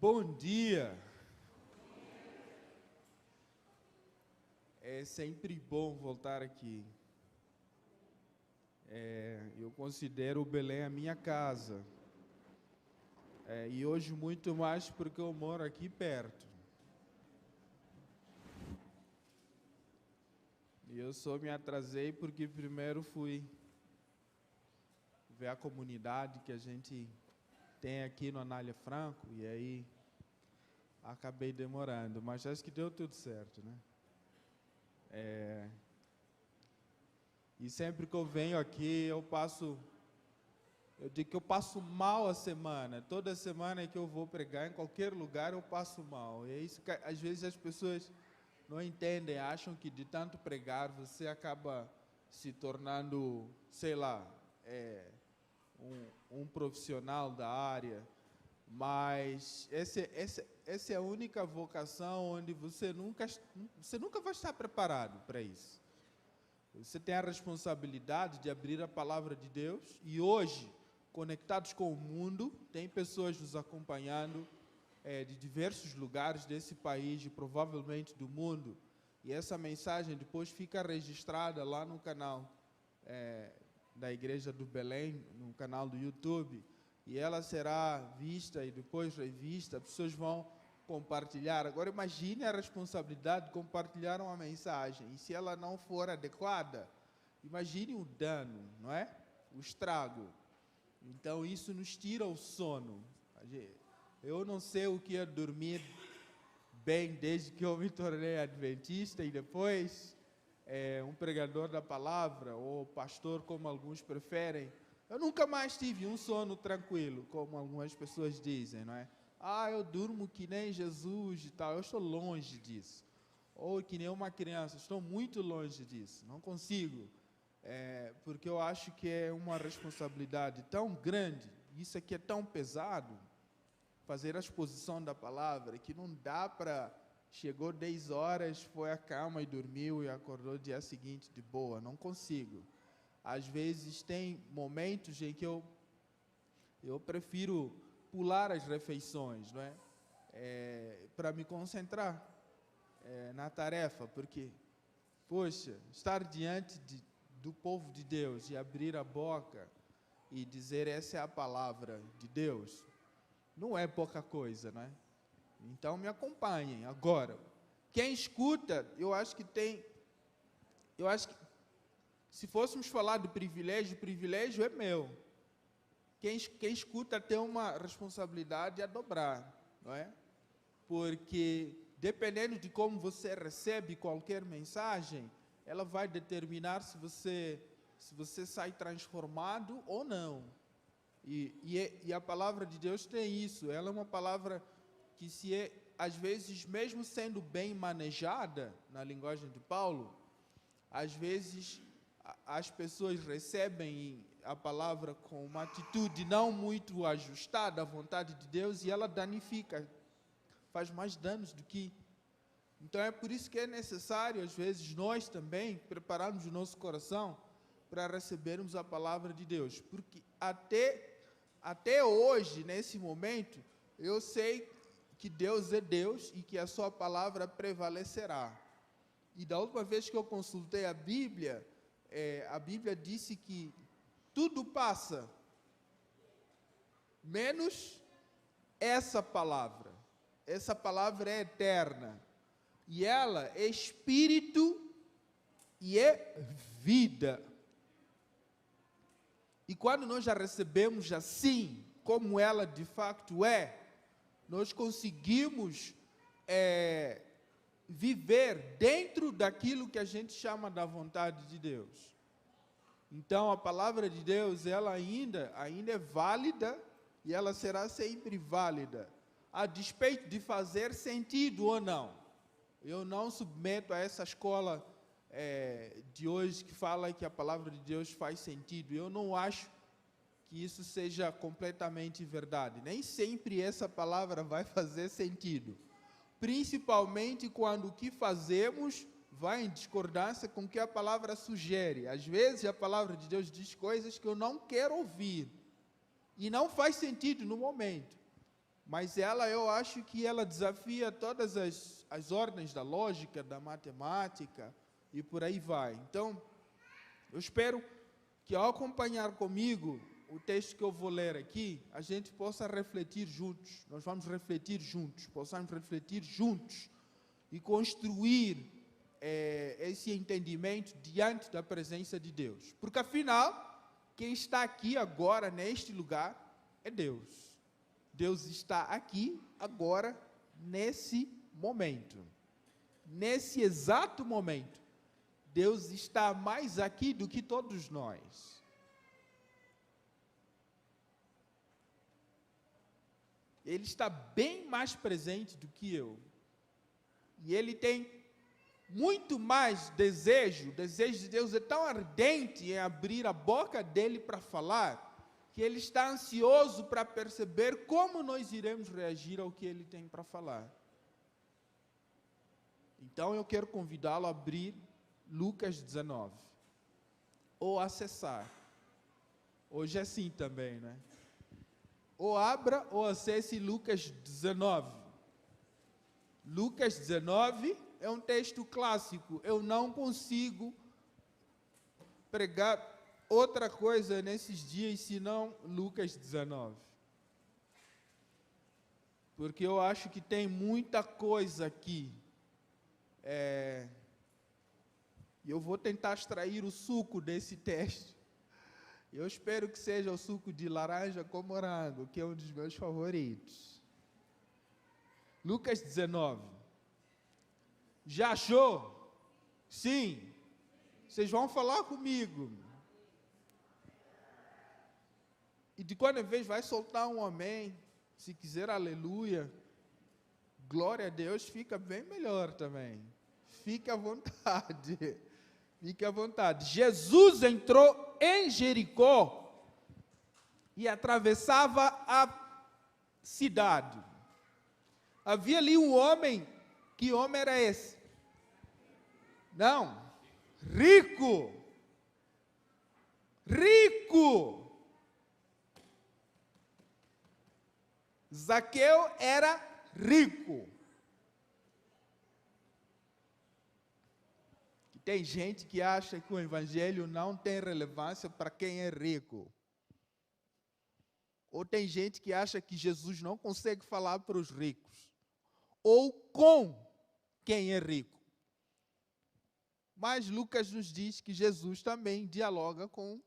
Bom dia! É sempre bom voltar aqui. Eu considero o Belém a minha casa. E hoje muito mais porque eu moro aqui perto. E eu só me atrasei porque primeiro fui ver a comunidade que a gente tem aqui no Anália Franco, e aí acabei demorando, mas acho que deu tudo certo, né? E sempre que eu venho aqui, eu digo que eu passo mal a semana. Toda semana que eu vou pregar em qualquer lugar, eu passo mal. E é isso que às vezes as pessoas não entendem, acham que de tanto pregar você acaba se tornando, sei lá, um profissional da área. Mas essa é a única vocação onde você nunca vai estar preparado para isso. Você tem a responsabilidade de abrir a palavra de Deus, e hoje, conectados com o mundo, tem pessoas nos acompanhando de diversos lugares desse país e provavelmente do mundo, e essa mensagem depois fica registrada lá no canal da Igreja do Belém, no canal do YouTube, e ela será vista e depois revista, pessoas vão compartilhar. Agora imagine a responsabilidade de compartilhar uma mensagem, e se ela não for adequada, imagine o dano, não é? O estrago. Então isso nos tira o sono. Eu não sei o que é dormir bem desde que eu me tornei adventista e depois um pregador da palavra, ou pastor, como alguns preferem. Eu nunca mais tive um sono tranquilo, como algumas pessoas dizem, não é? Eu durmo que nem Jesus e tal. Eu estou longe disso. Ou que nem uma criança, estou muito longe disso. Não consigo. Porque eu acho que é uma responsabilidade tão grande, isso aqui é tão pesado, fazer a exposição da palavra, que não dá para... Chegou 10 horas, foi à cama e dormiu e acordou no dia seguinte de boa. Não consigo. Às vezes tem momentos em que eu prefiro pular as refeições, não é? Para me concentrar na tarefa, porque, poxa, estar diante do povo de Deus e abrir a boca e dizer essa é a palavra de Deus, não é pouca coisa, não é? Então me acompanhem. Agora, quem escuta, eu acho que se fôssemos falar de privilégio, o privilégio é meu. Quem escuta tem uma responsabilidade a dobrar, não é? Porque dependendo de como você recebe qualquer mensagem, ela vai determinar se você sai transformado ou não. E a palavra de Deus tem isso. Ela é uma palavra que, às vezes, mesmo sendo bem manejada, na linguagem de Paulo, às vezes as pessoas recebem a palavra com uma atitude não muito ajustada à vontade de Deus, e ela danifica, faz mais danos do que... Então é por isso que é necessário, às vezes, nós também prepararmos o nosso coração para recebermos a palavra de Deus, porque até hoje, nesse momento, eu sei que Deus é Deus e que a sua palavra prevalecerá. E da última vez que eu consultei a Bíblia disse que tudo passa, menos essa palavra. Essa palavra é eterna. E ela é espírito e é vida. E quando nós já recebemos assim, como ela de facto é, nós conseguimos viver dentro daquilo que a gente chama da vontade de Deus. Então, a palavra de Deus, ela ainda é válida, e ela será sempre válida, a despeito de fazer sentido ou não. Eu não submeto a essa escola de hoje que fala que a palavra de Deus faz sentido. Eu não acho que isso seja completamente verdade. Nem sempre essa palavra vai fazer sentido. Principalmente quando o que fazemos vai em discordância com o que a palavra sugere. Às vezes a palavra de Deus diz coisas que eu não quero ouvir. E não faz sentido no momento. Mas eu acho que ela desafia todas as ordens da lógica, da matemática e por aí vai. Então, eu espero que ao acompanhar comigo o texto que eu vou ler aqui, a gente possa refletir juntos. Nós vamos refletir juntos, possamos refletir juntos e construir esse entendimento diante da presença de Deus. Porque afinal, quem está aqui agora, neste lugar, é Deus. Deus está aqui agora, nesse momento. Nesse exato momento. Deus está mais aqui do que todos nós. Ele está bem mais presente do que eu. E Ele tem muito mais desejo. O desejo de Deus é tão ardente em abrir a boca dEle para falar, que Ele está ansioso para perceber como nós iremos reagir ao que Ele tem para falar. Então eu quero convidá-lo a abrir Lucas 19. Ou acessar. Hoje é assim também, né? Ou abra ou acesse Lucas 19. Lucas 19 é um texto clássico. Eu não consigo pregar outra coisa nesses dias senão Lucas 19. Porque eu acho que tem muita coisa aqui. E eu vou tentar extrair o suco desse texto. Eu espero que seja o suco de laranja com morango, que é um dos meus favoritos. Lucas 19. Já achou? Sim. Vocês vão falar comigo. E de quando em vez vai soltar um amém, se quiser aleluia, glória a Deus, fica bem melhor também. Fique à vontade. Fique à vontade. Jesus entrou em Jericó e atravessava a cidade. Havia ali um homem. Que homem era esse? Não. Rico. Rico. Zaqueu era rico. Tem gente que acha que o evangelho não tem relevância para quem é rico. Ou tem gente que acha que Jesus não consegue falar para os ricos. Ou com quem é rico. Mas Lucas nos diz que Jesus também dialoga com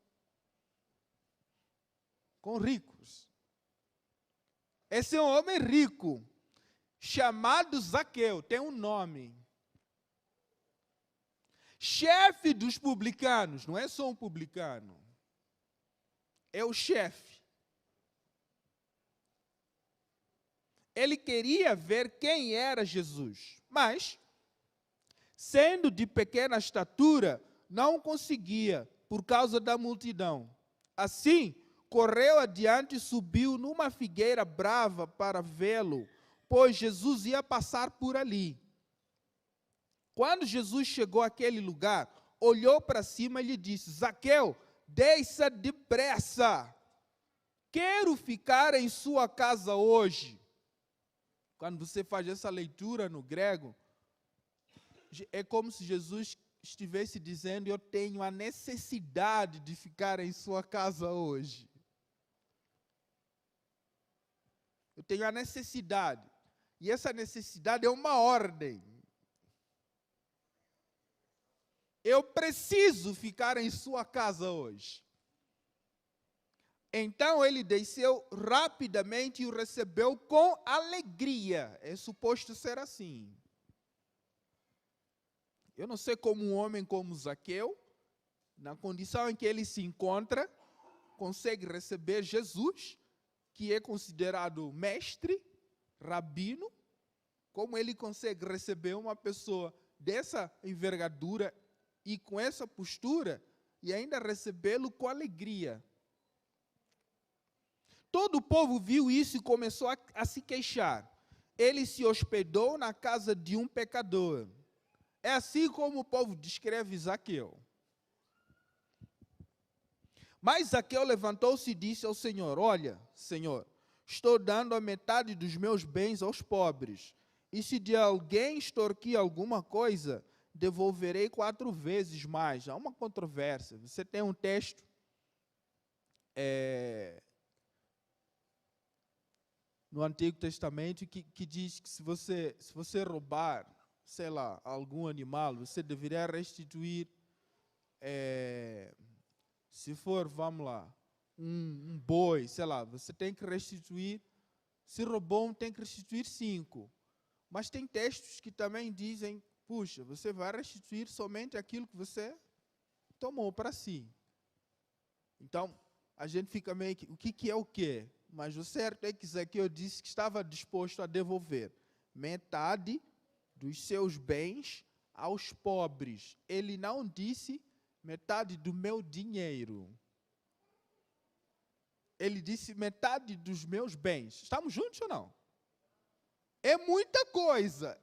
ricos. Esse é um homem rico, chamado Zaqueu, tem um nome. Chefe dos publicanos, não é só um publicano, é o chefe. Ele queria ver quem era Jesus, mas, sendo de pequena estatura, não conseguia, por causa da multidão. Assim, correu adiante e subiu numa figueira brava para vê-lo, pois Jesus ia passar por ali. Quando Jesus chegou àquele lugar, olhou para cima e lhe disse: Zaqueu, desça depressa, quero ficar em sua casa hoje. Quando você faz essa leitura no grego, é como se Jesus estivesse dizendo: eu tenho a necessidade de ficar em sua casa hoje. Eu tenho a necessidade. E essa necessidade é uma ordem. Eu preciso ficar em sua casa hoje. Então ele desceu rapidamente e o recebeu com alegria. É suposto ser assim. Eu não sei como um homem como Zaqueu, na condição em que ele se encontra, consegue receber Jesus, que é considerado mestre, rabino, como ele consegue receber uma pessoa dessa envergadura e com essa postura, e ainda recebê-lo com alegria. Todo o povo viu isso e começou a se queixar. Ele se hospedou na casa de um pecador. É assim como o povo descreve Zaqueu. Mas Zaqueu levantou-se e disse ao Senhor: olha, Senhor, estou dando a metade dos meus bens aos pobres. E se de alguém extorquir alguma coisa, devolverei 4 vezes mais. Há uma controvérsia. Você tem um texto no Antigo Testamento que diz que se você roubar, sei lá, algum animal, você deveria restituir, se for, vamos lá, um boi, sei lá, você tem que restituir, se roubou, tem que restituir 5. Mas tem textos que também dizem, puxa, você vai restituir somente aquilo que você tomou para si. Então, a gente fica meio que, o que é o quê? Mas o certo é que Zaqueu disse que estava disposto a devolver metade dos seus bens aos pobres. Ele não disse metade do meu dinheiro. Ele disse metade dos meus bens. Estamos juntos ou não? É muita coisa.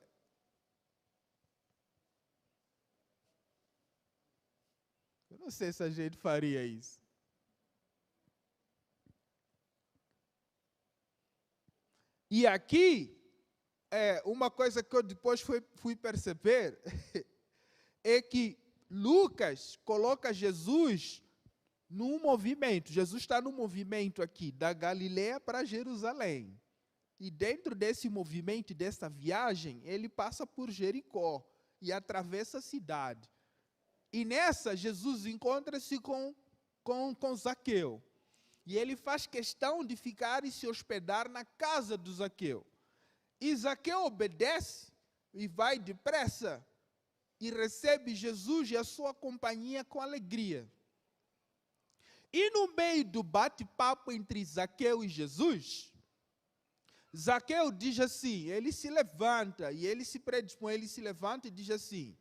Eu não sei se a gente faria isso. E aqui, uma coisa que eu depois fui perceber é que Lucas coloca Jesus num movimento. Jesus está no movimento aqui, da Galileia para Jerusalém. E dentro desse movimento, dessa viagem, ele passa por Jericó e atravessa a cidade. E nessa, Jesus encontra-se com Zaqueu. E ele faz questão de ficar e se hospedar na casa do Zaqueu. E Zaqueu obedece e vai depressa e recebe Jesus e a sua companhia com alegria. E no meio do bate-papo entre Zaqueu e Jesus, Zaqueu diz assim, ele se levanta e ele se predispõe, ele se levanta e diz assim,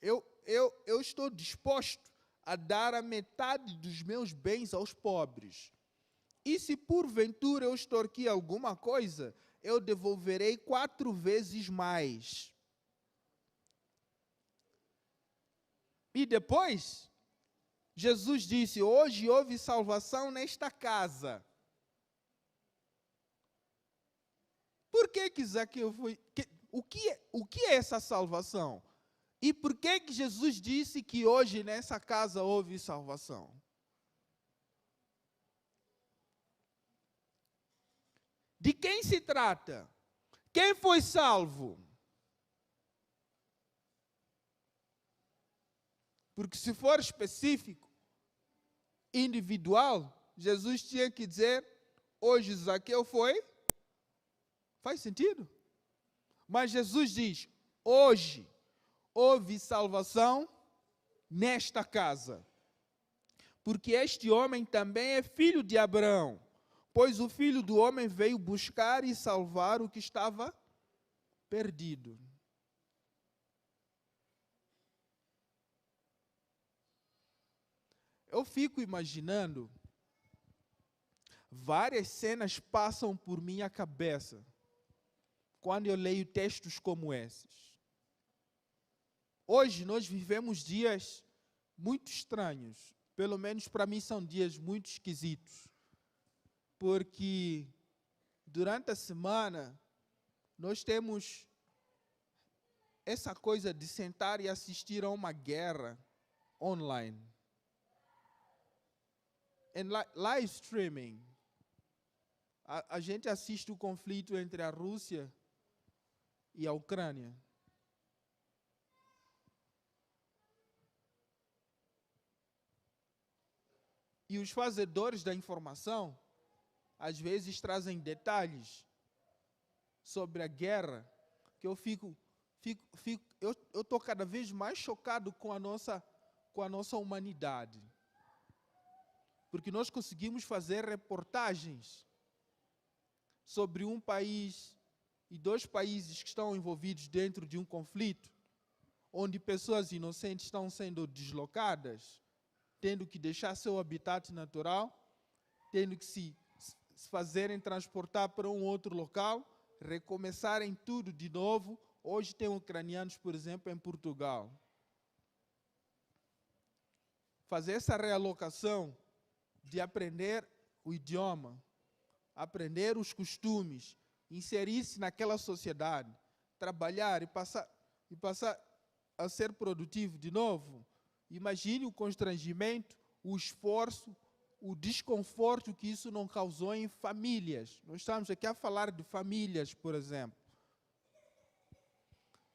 eu estou disposto a dar a metade dos meus bens aos pobres. E se porventura eu extorquir alguma coisa, eu devolverei 4 vezes mais. E depois, Jesus disse, hoje houve salvação nesta casa. Por que Zaqueu foi... O que é essa salvação? E por que Jesus disse que hoje nessa casa houve salvação? De quem se trata? Quem foi salvo? Porque se for específico, individual, Jesus tinha que dizer, hoje Zaqueu foi... Faz sentido? Mas Jesus diz, hoje houve salvação nesta casa. Porque este homem também é filho de Abraão. Pois o Filho do Homem veio buscar e salvar o que estava perdido. Eu fico imaginando, várias cenas passam por minha cabeça quando eu leio textos como esses. Hoje nós vivemos dias muito estranhos, pelo menos para mim são dias muito esquisitos, porque durante a semana nós temos essa coisa de sentar e assistir a uma guerra online. Em live streaming, a gente assiste o conflito entre a Rússia e a Ucrânia. E os fazedores da informação, às vezes, trazem detalhes sobre a guerra, que eu estou cada vez mais chocado com a nossa humanidade. Porque nós conseguimos fazer reportagens sobre um país e 2 países que estão envolvidos dentro de um conflito, onde pessoas inocentes estão sendo deslocadas, tendo que deixar seu habitat natural, tendo que se fazerem transportar para um outro local, recomeçarem tudo de novo. Hoje tem ucranianos, por exemplo, em Portugal. Fazer essa realocação de aprender o idioma, aprender os costumes, inserir-se naquela sociedade, trabalhar e passar a ser produtivo de novo. Imagine o constrangimento, o esforço, o desconforto que isso não causou em famílias. Nós estamos aqui a falar de famílias, por exemplo.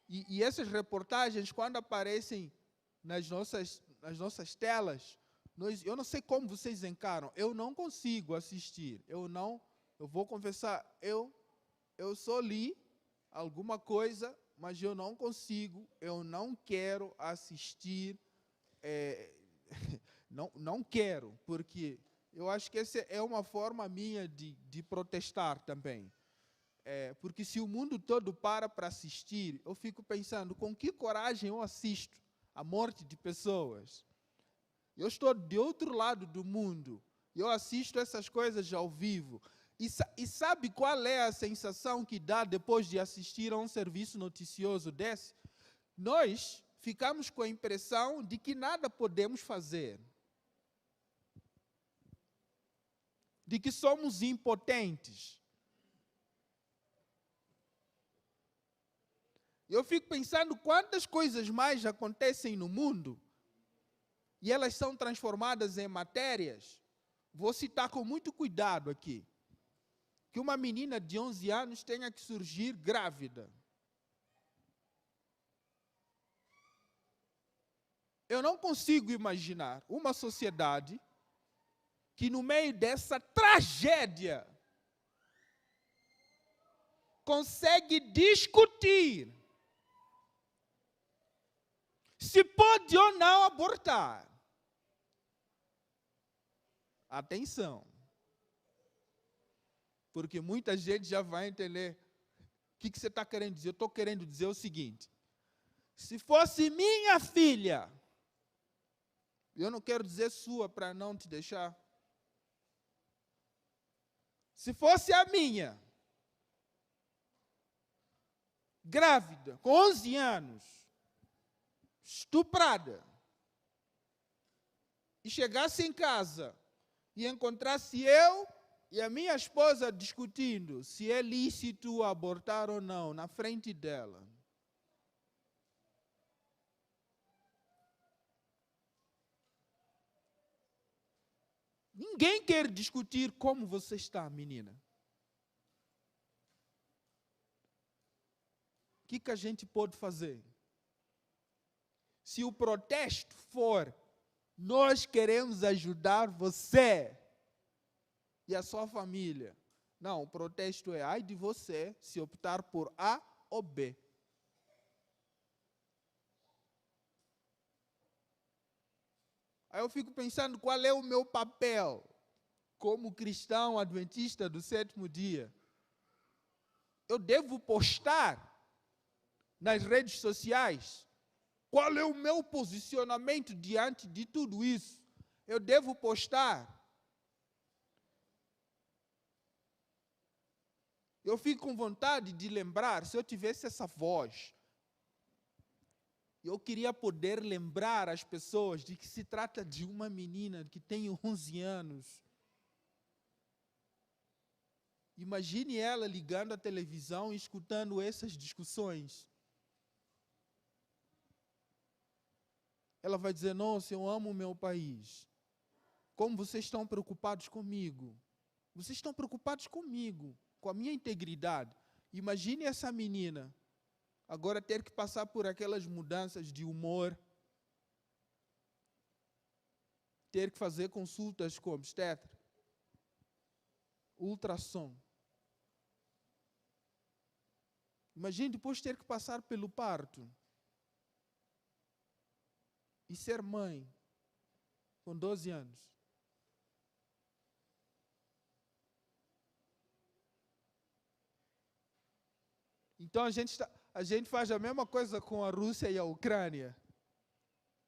E essas reportagens, quando aparecem nas nossas telas, eu não sei como vocês encaram. Eu não consigo assistir. Eu vou confessar, eu só li alguma coisa, mas eu não consigo, eu não quero assistir, não quero, porque eu acho que essa é uma forma minha de protestar também. Porque se o mundo todo para assistir, eu fico pensando, com que coragem eu assisto a morte de pessoas? Eu estou de outro lado do mundo, eu assisto essas coisas ao vivo. E sabe qual é a sensação que dá depois de assistir a um serviço noticioso desse? Nós ficamos com a impressão de que nada podemos fazer. De que somos impotentes. Eu fico pensando quantas coisas mais acontecem no mundo e elas são transformadas em matérias. Vou citar com muito cuidado aqui. Que uma menina de 11 anos tenha que surgir grávida. Eu não consigo imaginar uma sociedade que no meio dessa tragédia consegue discutir se pode ou não abortar. Atenção. Porque muita gente já vai entender o que você está querendo dizer. Eu estou querendo dizer o seguinte: se fosse minha filha, eu não quero dizer sua para não te deixar. Se fosse a minha, grávida, com 11 anos, estuprada, e chegasse em casa e encontrasse eu e a minha esposa discutindo se é lícito abortar ou não na frente dela. Ninguém quer discutir como você está, menina. O que a gente pode fazer? Se o protesto for, nós queremos ajudar você e a sua família. Não, o protesto é ai de você se optar por A ou B. Aí eu fico pensando qual é o meu papel como cristão adventista do sétimo dia. Eu devo postar nas redes sociais qual é o meu posicionamento diante de tudo isso. Eu devo postar. Eu fico com vontade de lembrar, se eu tivesse essa voz, eu queria poder lembrar as pessoas de que se trata de uma menina que tem 11 anos. Imagine ela ligando a televisão e escutando essas discussões. Ela vai dizer, nossa, eu amo o meu país. Como vocês estão preocupados comigo? Vocês estão preocupados comigo, com a minha integridade. Imagine essa menina agora ter que passar por aquelas mudanças de humor, ter que fazer consultas com obstetra, ultrassom. Imagine depois ter que passar pelo parto e ser mãe com 12 anos. Então a gente faz a mesma coisa com a Rússia e a Ucrânia.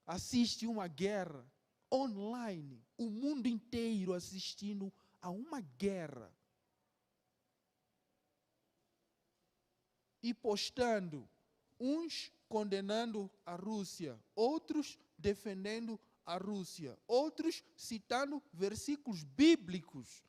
Assiste uma guerra online, o mundo inteiro assistindo a uma guerra. E postando, uns condenando a Rússia, outros defendendo a Rússia, outros citando versículos bíblicos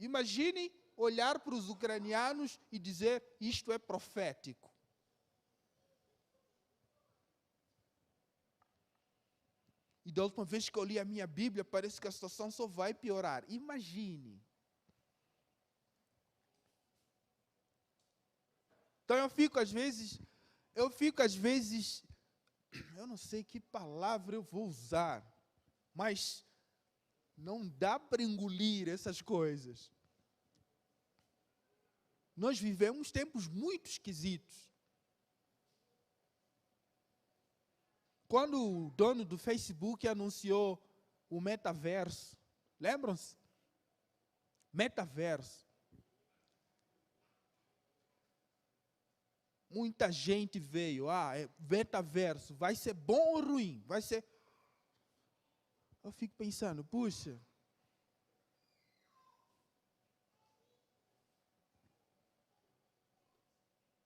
Imagine olhar para os ucranianos e dizer, isto é profético. E da última vez que eu li a minha Bíblia, parece que a situação só vai piorar. Imagine. Então eu fico às vezes, eu não sei que palavra eu vou usar, mas não dá para engolir essas coisas. Nós vivemos tempos muito esquisitos. Quando o dono do Facebook anunciou o metaverso, lembram-se? Metaverso. Muita gente veio, metaverso, vai ser bom ou ruim? Vai ser... Eu fico pensando, puxa,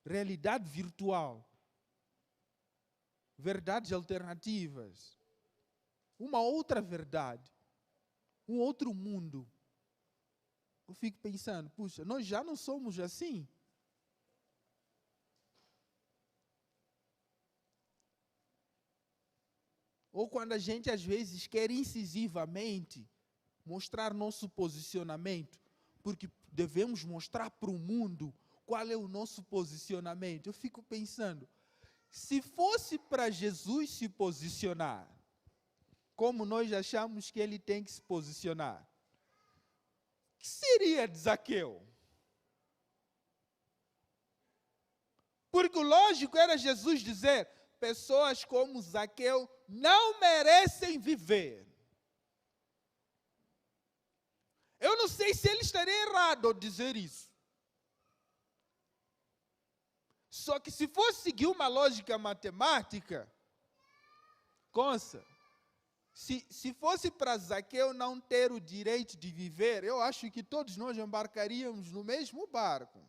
realidade virtual, verdades alternativas, uma outra verdade, um outro mundo. Eu fico pensando, puxa, nós já não somos assim? Ou quando a gente, às vezes, quer incisivamente mostrar nosso posicionamento, porque devemos mostrar para o mundo qual é o nosso posicionamento. Eu fico pensando, se fosse para Jesus se posicionar, como nós achamos que ele tem que se posicionar, o que seria de Zaqueu? Porque o lógico era Jesus dizer, pessoas como Zaqueu não merecem viver. Eu não sei se ele estaria errado ao dizer isso. Só que se fosse seguir uma lógica matemática, se fosse para Zaqueu não ter o direito de viver, eu acho que todos nós embarcaríamos no mesmo barco.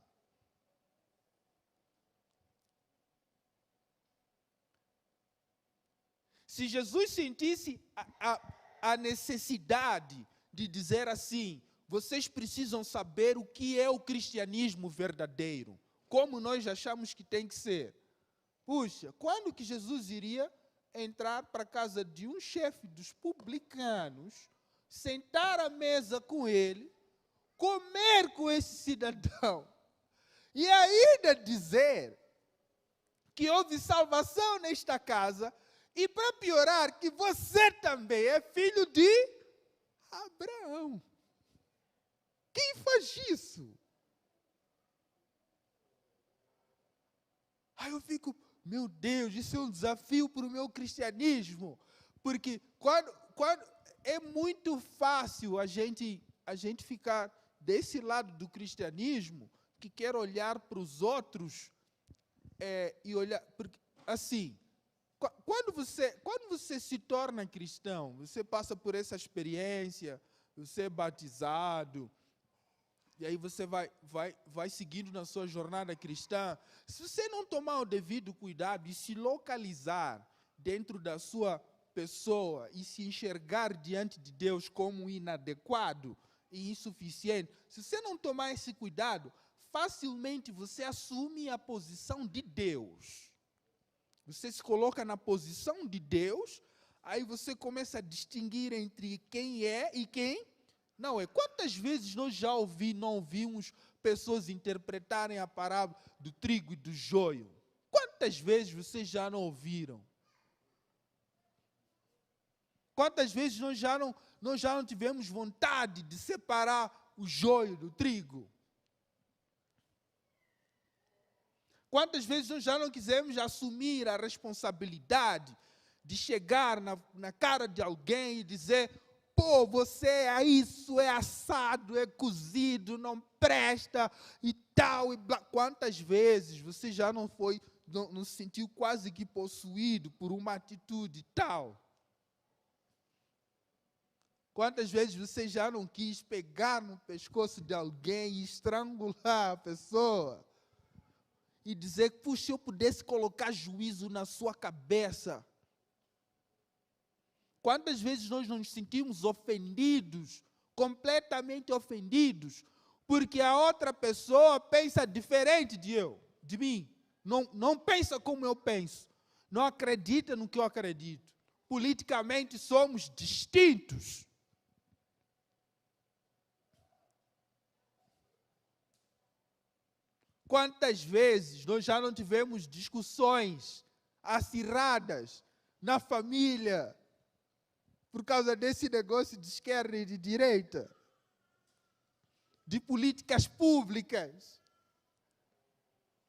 Se Jesus sentisse a necessidade de dizer assim, vocês precisam saber o que é o cristianismo verdadeiro, como nós achamos que tem que ser. Puxa, quando que Jesus iria entrar para a casa de um chefe dos publicanos, sentar à mesa com ele, comer com esse cidadão, e ainda dizer que houve salvação nesta casa, e para piorar, que você também é filho de Abraão. Quem faz isso? Aí eu fico, meu Deus, isso é um desafio para o meu cristianismo. Porque quando é muito fácil a gente ficar desse lado do cristianismo, que quer olhar para os outros e olhar... Porque, assim, quando você se torna cristão, você passa por essa experiência, você é batizado, e aí você vai seguindo na sua jornada cristã. Se você não tomar o devido cuidado e se localizar dentro da sua pessoa e se enxergar diante de Deus como inadequado e insuficiente, se você não tomar esse cuidado, facilmente você assume a posição de Deus. Você se coloca na posição de Deus, aí você começa a distinguir entre quem é e quem não é. Quantas vezes nós já não ouvimos pessoas interpretarem a parábola do trigo e do joio? Quantas vezes vocês já não ouviram? Quantas vezes nós já não tivemos vontade de separar o joio do trigo? Quantas vezes nós já não quisemos assumir a responsabilidade de chegar na cara de alguém e dizer, pô, você é isso, é assado, é cozido, não presta e tal. Quantas vezes você já não se sentiu quase que possuído por uma atitude tal? Quantas vezes você já não quis pegar no pescoço de alguém e estrangular a pessoa? E dizer, puxa, se eu pudesse colocar juízo na sua cabeça. Quantas vezes nós nos sentimos ofendidos, completamente ofendidos, Porque a outra pessoa pensa diferente de mim. Não pensa como eu penso. Não acredita no que eu acredito. Politicamente somos distintos. Quantas vezes nós já não tivemos discussões acirradas na família por causa desse negócio de esquerda e de direita, de políticas públicas,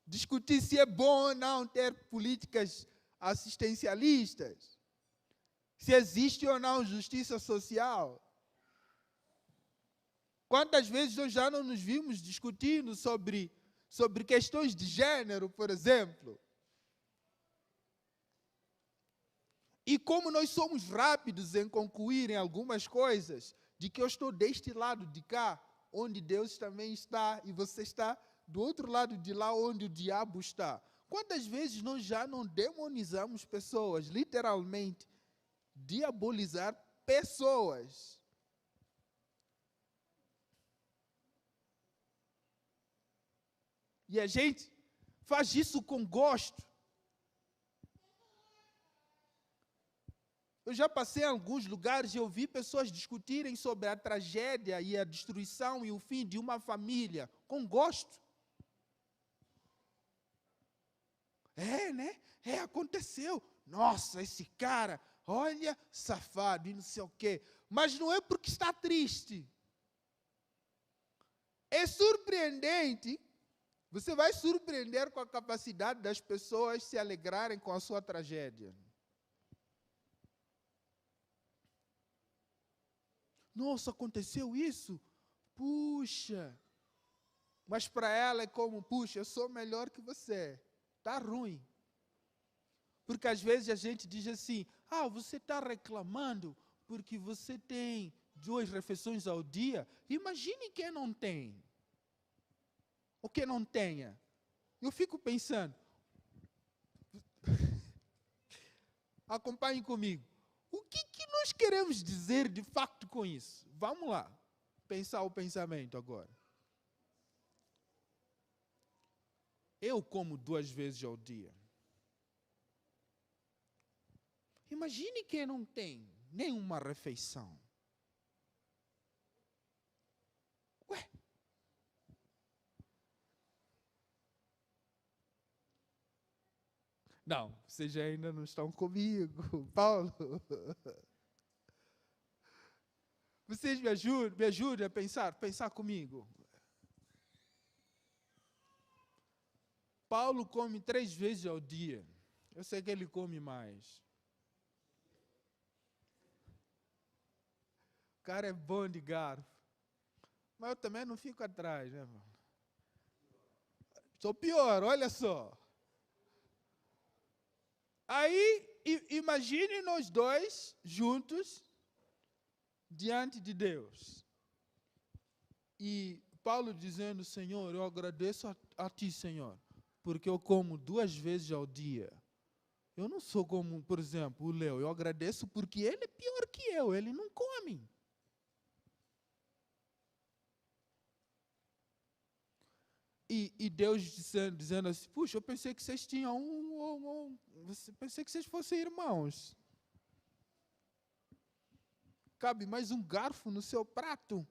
discutir se é bom ou não ter políticas assistencialistas, se existe ou não justiça social. Quantas vezes nós já não nos vimos discutindo sobre questões de gênero, por exemplo? E como nós somos rápidos em concluir em algumas coisas, de que eu estou deste lado de cá, onde Deus também está, e você está do outro lado de lá, onde o diabo está. Quantas vezes nós já não demonizamos pessoas, literalmente, diabolizar pessoas? E a gente faz isso com gosto. Eu já passei em alguns lugares e ouvi pessoas discutirem sobre a tragédia e a destruição e o fim de uma família, com gosto. Né? Aconteceu. Nossa, esse cara, olha, safado e não sei o quê. Mas não é porque está triste. É surpreendente. Você vai surpreender com a capacidade das pessoas se alegrarem com a sua tragédia. Nossa, aconteceu isso? Puxa. Mas para ela é como, puxa, eu sou melhor que você. Está ruim. Porque às vezes a gente diz assim, você está reclamando porque você tem 2 refeições ao dia. Imagine quem não tem. Ou quem não tenha. Eu fico pensando, acompanhem comigo. O que nós queremos dizer de facto com isso? Vamos lá, pensar o pensamento agora. Eu como 2 vezes ao dia. Imagine quem não tem nenhuma refeição. Ué? Não, vocês ainda não estão comigo, Paulo. Vocês me ajudem a pensar comigo. Paulo come 3 vezes ao dia. Eu sei que ele come mais. O cara é bom de garfo. Mas eu também não fico atrás, né, mano? Sou pior, olha só. Aí, imagine nós 2 juntos diante de Deus. E Paulo dizendo, Senhor, eu agradeço a Ti, Senhor, porque eu como 2 vezes ao dia. Eu não sou como, por exemplo, o Léo. Eu agradeço porque ele é pior que eu, ele não come. E Deus dizendo assim, puxa, eu pensei que vocês tinham pensei que vocês fossem irmãos. Cabe mais um garfo no seu prato.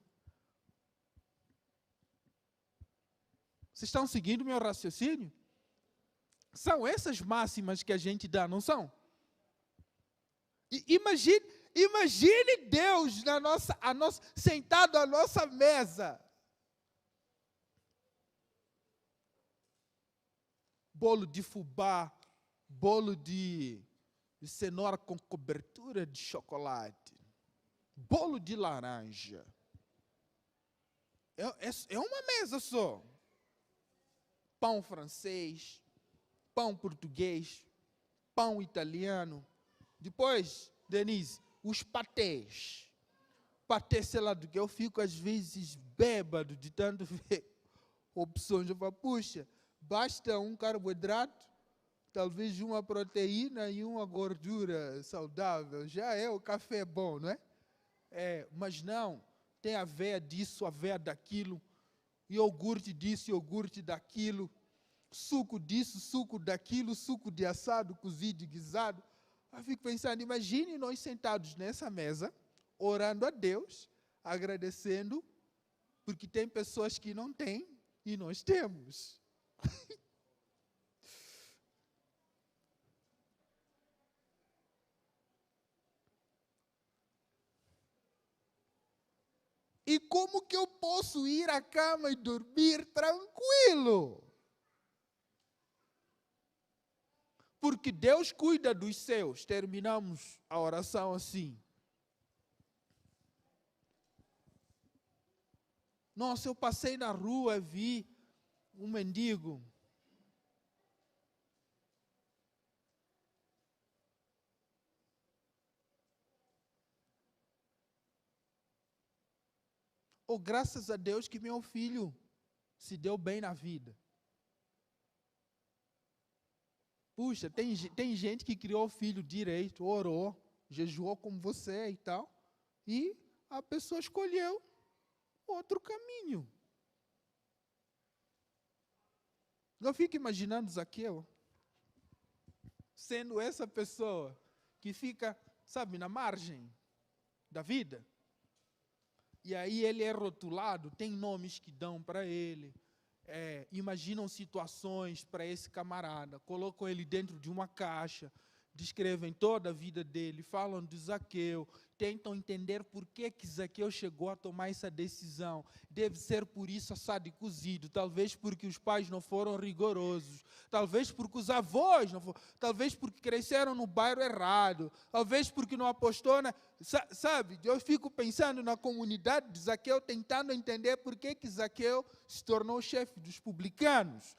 Vocês estão seguindo o meu raciocínio? São essas máximas que a gente dá, não são? Imagine Deus sentado à nossa mesa. Bolo de fubá, bolo de cenoura com cobertura de chocolate, bolo de laranja. É uma mesa só. Pão francês, pão português, pão italiano. Depois, Denise, os patês. Patê, sei lá do que, eu fico às vezes bêbado de tanto ver opções. Eu falo, puxa, basta um carboidrato, talvez uma proteína e uma gordura saudável. Já é o café bom, não é? Mas não, tem aveia disso, aveia daquilo. iogurte disso, iogurte daquilo, suco disso, suco daquilo, suco de assado, cozido e guisado. Eu fico pensando, imagine nós sentados nessa mesa, orando a Deus, agradecendo, porque tem pessoas que não têm e nós temos. E como que eu posso ir à cama e dormir tranquilo? Porque Deus cuida dos seus. Terminamos a oração assim. Nossa, eu passei na rua, vi um mendigo. Oh, graças a Deus que meu filho se deu bem na vida. Puxa, tem gente que criou o filho direito, orou, jejuou como você e tal, e a pessoa escolheu outro caminho. Eu fico imaginando Zaqueu sendo essa pessoa que fica, sabe, na margem da vida. E aí ele é rotulado, tem nomes que dão para ele, imaginam situações para esse camarada, colocam ele dentro de uma caixa, descrevem toda a vida dele, falam de Zaqueu, tentam entender por que Zaqueu chegou a tomar essa decisão. Deve ser por isso assado e cozido, talvez porque os pais não foram rigorosos, talvez porque os avós não foram, talvez porque cresceram no bairro errado, talvez porque não apostou na... Sabe, eu fico pensando na comunidade de Zaqueu, tentando entender por que Zaqueu se tornou chefe dos publicanos.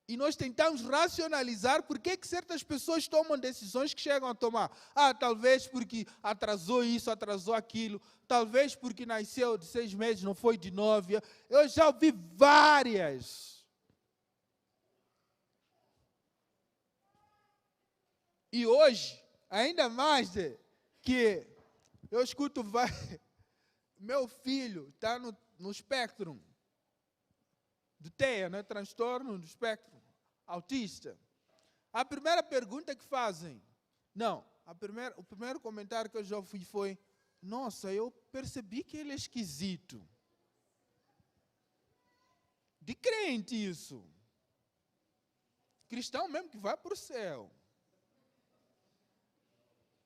E nós tentamos racionalizar por que certas pessoas tomam decisões que chegam a tomar. Talvez porque atrasou isso, atrasou aquilo. Talvez porque nasceu de 6 meses, não foi de 9. Eu já ouvi várias. E hoje, ainda mais que eu escuto meu filho está no espectro do TEA, né? Transtorno do espectro autista. A primeira pergunta que fazem, o primeiro comentário que eu já ouvi foi, nossa, eu percebi que ele é esquisito. De crente isso. Cristão mesmo que vai para o céu.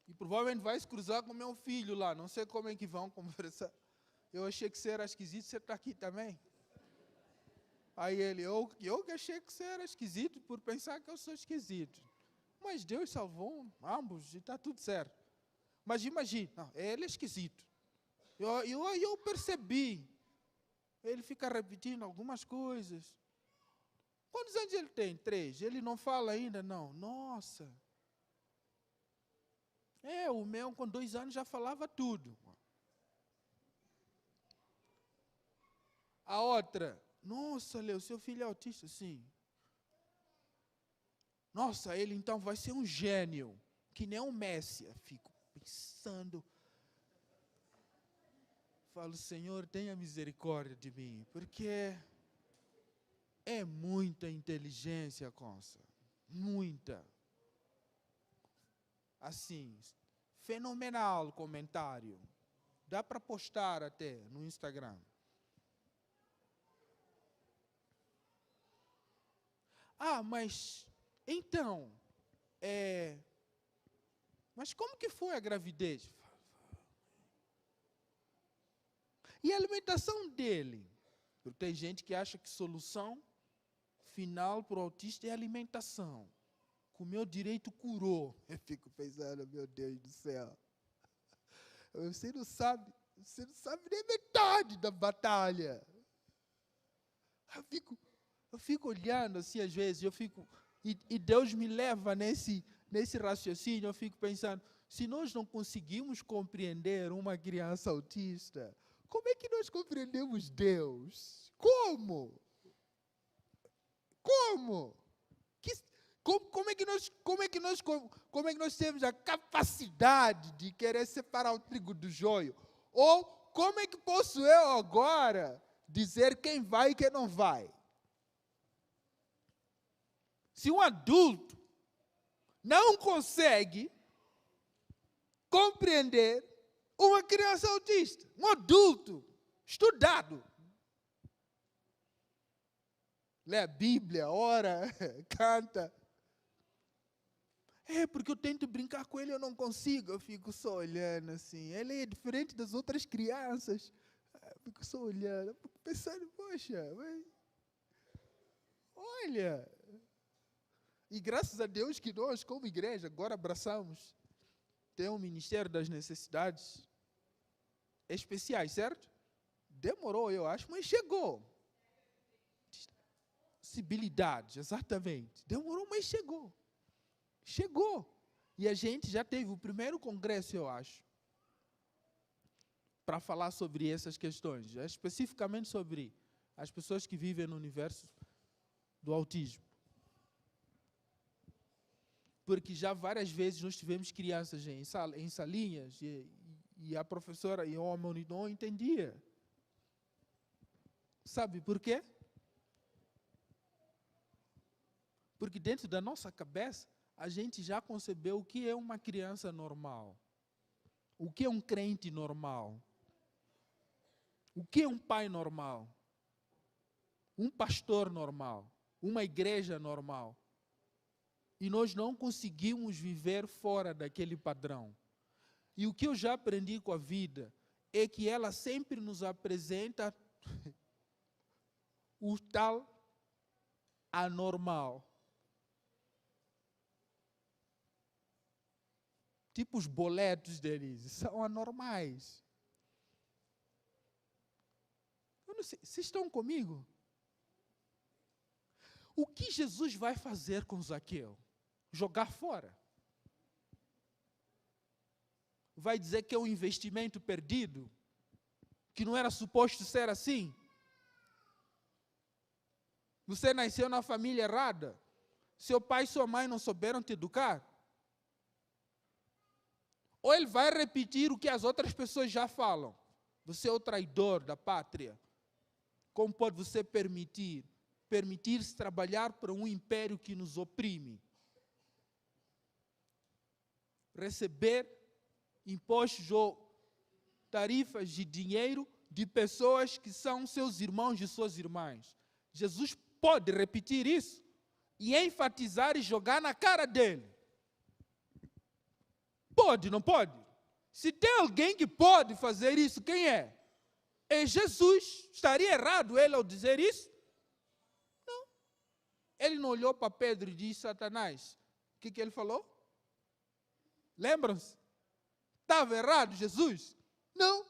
E provavelmente vai se cruzar com meu filho lá, não sei como é que vão conversar. Eu achei que você era esquisito, você está aqui também. Aí ele, eu que achei que você era esquisito por pensar que eu sou esquisito. Mas Deus salvou ambos e está tudo certo. Mas imagine, ele é esquisito. Eu percebi. Ele fica repetindo algumas coisas. Quantos anos ele tem? 3. Ele não fala ainda, não. Nossa. O meu com 2 anos já falava tudo. A outra, nossa, Leo, seu filho é autista? Sim. Nossa, ele então vai ser um gênio, que nem um Messi. Eu fico pensando. Falo, Senhor, tenha misericórdia de mim, porque é muita inteligência, Consa. Muita. Assim, fenomenal o comentário. Dá para postar até no Instagram. Mas, então, mas como que foi a gravidez? E a alimentação dele? Porque tem gente que acha que solução final para o autista é alimentação. Comeu direito, curou. Eu fico pensando, meu Deus do céu. Você não sabe nem metade da batalha. Eu fico olhando assim, às vezes, e Deus me leva nesse raciocínio, eu fico pensando, se nós não conseguimos compreender uma criança autista, como é que nós compreendemos Deus? Como? Como é que nós temos a capacidade de querer separar o trigo do joio? Ou como é que posso eu agora dizer quem vai e quem não vai? Se um adulto não consegue compreender uma criança autista, um adulto estudado, lê a Bíblia, ora, canta. Porque eu tento brincar com ele, eu não consigo, eu fico só olhando assim. Ele é diferente das outras crianças. Eu fico só olhando, eu fico pensando, poxa, mas olha. E graças a Deus que nós, como igreja, agora abraçamos. Tem um Ministério das Necessidades Especiais, certo? Demorou, eu acho, mas chegou. Acessibilidade, exatamente. Demorou, mas chegou. Chegou. E a gente já teve o primeiro congresso, eu acho, para falar sobre essas questões, especificamente sobre as pessoas que vivem no universo do autismo. Porque já várias vezes nós tivemos crianças em salinhas e a professora e o homem não entendia. Sabe por quê? Porque dentro da nossa cabeça, a gente já concebeu o que é uma criança normal. O que é um crente normal. O que é um pai normal. Um pastor normal. Uma igreja normal. E nós não conseguimos viver fora daquele padrão. E o que eu já aprendi com a vida é que ela sempre nos apresenta o tal anormal. Tipo os boletos deles, são anormais. Eu não sei, vocês estão comigo? O que Jesus vai fazer com Zaqueu? Jogar fora? Vai dizer que é um investimento perdido? Que não era suposto ser assim? Você nasceu na família errada? Seu pai e sua mãe não souberam te educar? Ou ele vai repetir o que as outras pessoas já falam? Você é o traidor da pátria. Como pode você permitir-se trabalhar para um império que nos oprime? Receber impostos ou tarifas de dinheiro de pessoas que são seus irmãos e suas irmãs. Jesus pode repetir isso e enfatizar e jogar na cara dele. Pode, não pode? Se tem alguém que pode fazer isso, quem é? É Jesus. Estaria errado ele ao dizer isso? Não. Ele não olhou para Pedro e disse, Satanás, o que ele falou? Lembram-se? Estava errado Jesus? Não.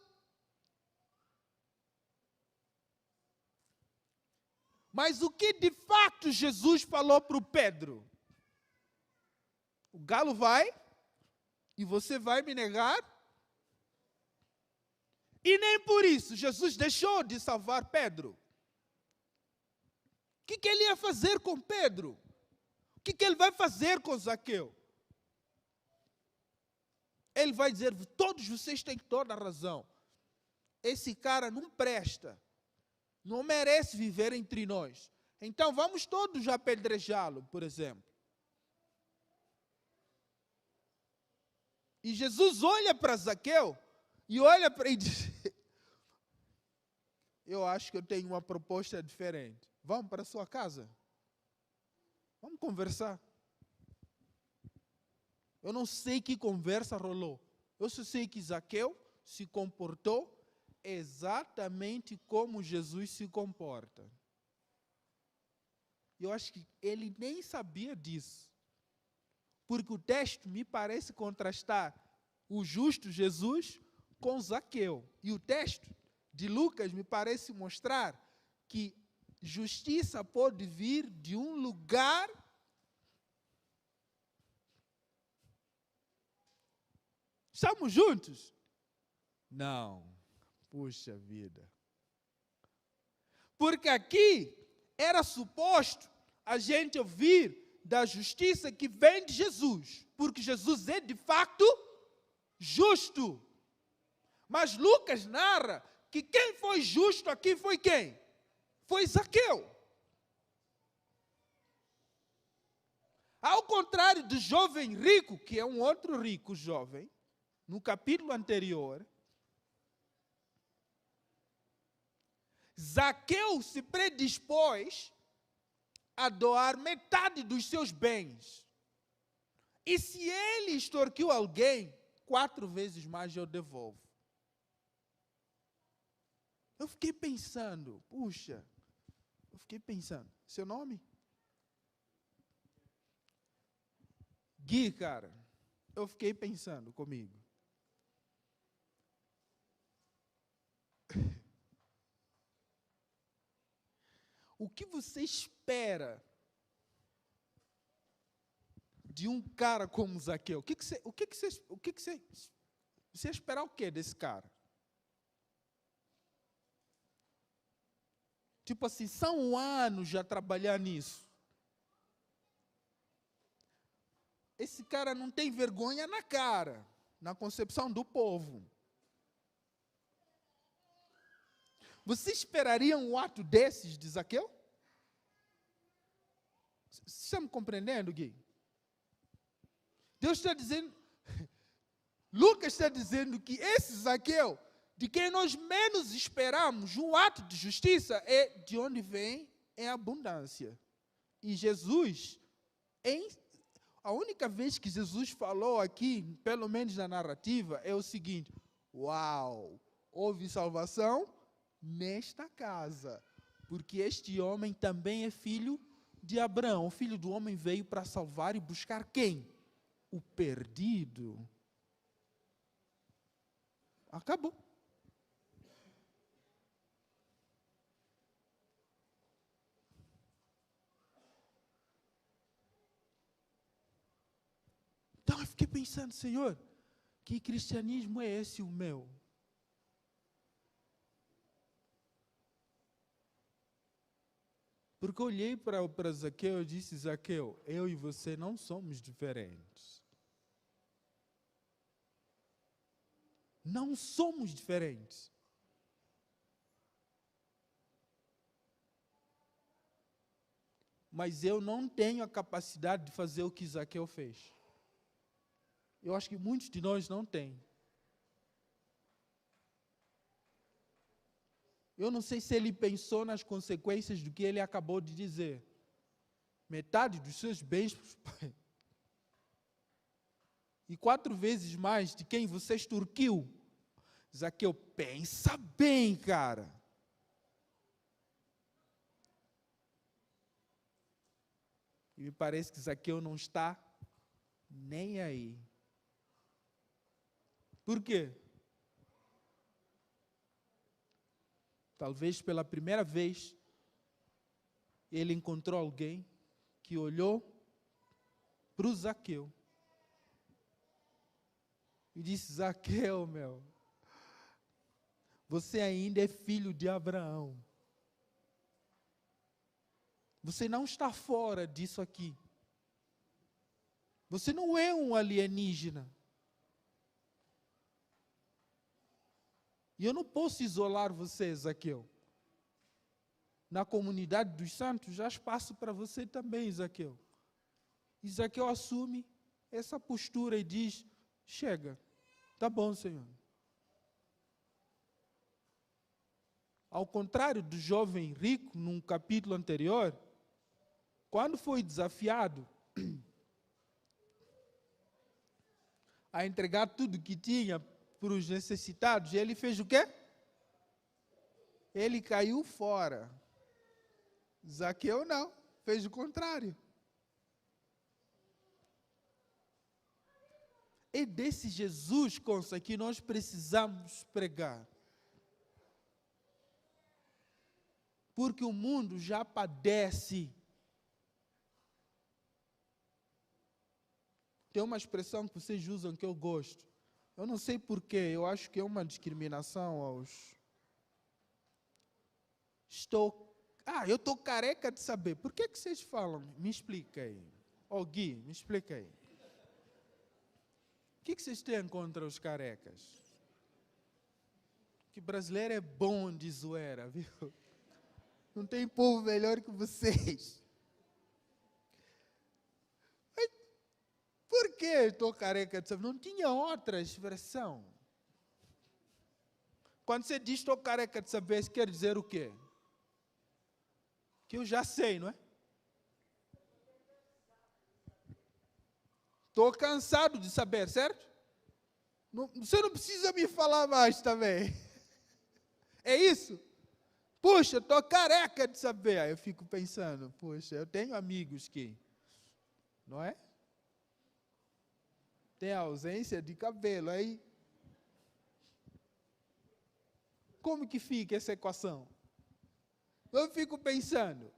Mas o que de fato Jesus falou para o Pedro? O galo vai e você vai me negar? E nem por isso Jesus deixou de salvar Pedro. O que ele ia fazer com Pedro? O que ele vai fazer com Zaqueu? Ele vai dizer, todos vocês têm toda a razão. Esse cara não presta. Não merece viver entre nós. Então vamos todos apedrejá-lo, por exemplo. E Jesus olha para Zaqueu e olha para ele e diz, eu acho que eu tenho uma proposta diferente. Vamos para a sua casa. Vamos conversar. Eu não sei que conversa rolou. Eu só sei que Zaqueu se comportou exatamente como Jesus se comporta. Eu acho que ele nem sabia disso. Porque o texto me parece contrastar o justo Jesus com Zaqueu. E o texto de Lucas me parece mostrar que justiça pode vir de um lugar Estamos juntos? Não. Puxa vida. Porque aqui era suposto a gente ouvir da justiça que vem de Jesus. Porque Jesus é de fato justo. Mas Lucas narra que quem foi justo aqui foi quem? Foi Zaqueu. Ao contrário do jovem rico, que é um outro rico jovem, no capítulo anterior, Zaqueu se predispôs a doar metade dos seus bens. E se ele extorquiu alguém, 4 vezes mais eu devolvo. Eu fiquei pensando, seu nome? Gui, cara, eu fiquei pensando comigo. O que você espera de um cara como Zaqueu? Você espera o que desse cara? Tipo assim, são anos já trabalhar nisso. Esse cara não tem vergonha na cara, na concepção do povo. Você esperaria um ato desses de Zaqueu? Você está me compreendendo, Gui? Deus está dizendo, Lucas está dizendo que esse Zaqueu, de quem nós menos esperamos, um ato de justiça, é de onde vem é abundância. E Jesus, a única vez que Jesus falou aqui, pelo menos na narrativa, é o seguinte: uau, houve salvação nesta casa, porque este homem também é filho de Abraão. O filho do homem veio para salvar e buscar quem? O perdido. Acabou. Então eu fiquei pensando, Senhor, que cristianismo é esse o meu? Porque eu olhei para Zaqueu e disse, Zaqueu, eu e você não somos diferentes. Não somos diferentes. Mas eu não tenho a capacidade de fazer o que Zaqueu fez. Eu acho que muitos de nós não têm. Eu não sei se ele pensou nas consequências do que ele acabou de dizer. Metade dos seus bens para os pais. E 4 vezes mais de quem você extorquiu. Zaqueu, pensa bem, cara. E me parece que Zaqueu não está nem aí. Por quê? Talvez pela primeira vez, ele encontrou alguém que olhou para o Zaqueu e disse, Zaqueu, meu, você ainda é filho de Abraão. Você não está fora disso aqui. Você não é um alienígena. E eu não posso isolar você, Zaqueu. Na comunidade dos santos, há espaço para você também, Zaqueu. E Zaqueu assume essa postura e diz, chega, tá bom, Senhor. Ao contrário do jovem rico, num capítulo anterior, quando foi desafiado a entregar tudo que tinha para os necessitados, ele fez o quê? Ele caiu fora. Zaqueu não, fez o contrário. É desse Jesus, Consa, que nós precisamos pregar. Porque o mundo já padece. Tem uma expressão que vocês usam que eu gosto. Eu não sei porquê, eu acho que é uma discriminação aos... eu estou careca de saber. Por que vocês falam? Me explica aí. Gui, me explica aí. O que vocês têm contra os carecas? Que brasileiro é bom de zoeira, viu? Não tem povo melhor que vocês. Mas por que estou careca de saber? Não tinha outra expressão. Quando você diz estou careca de saber, quer dizer o quê? Que eu já sei, não é? Estou cansado de saber, certo? Você não precisa me falar mais também. É isso? Puxa, estou careca de saber. Aí eu fico pensando, puxa, eu tenho amigos que, não é? Tem ausência de cabelo, aí como que fica essa equação? Eu fico pensando,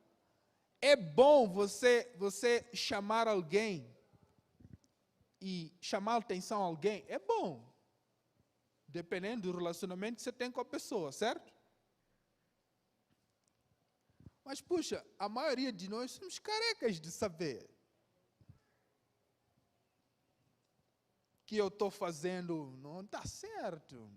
é bom você chamar alguém e chamar a atenção a alguém, é bom, dependendo do relacionamento que você tem com a pessoa, certo? Mas, puxa, a maioria de nós somos carecas de saber que eu estou fazendo não está certo.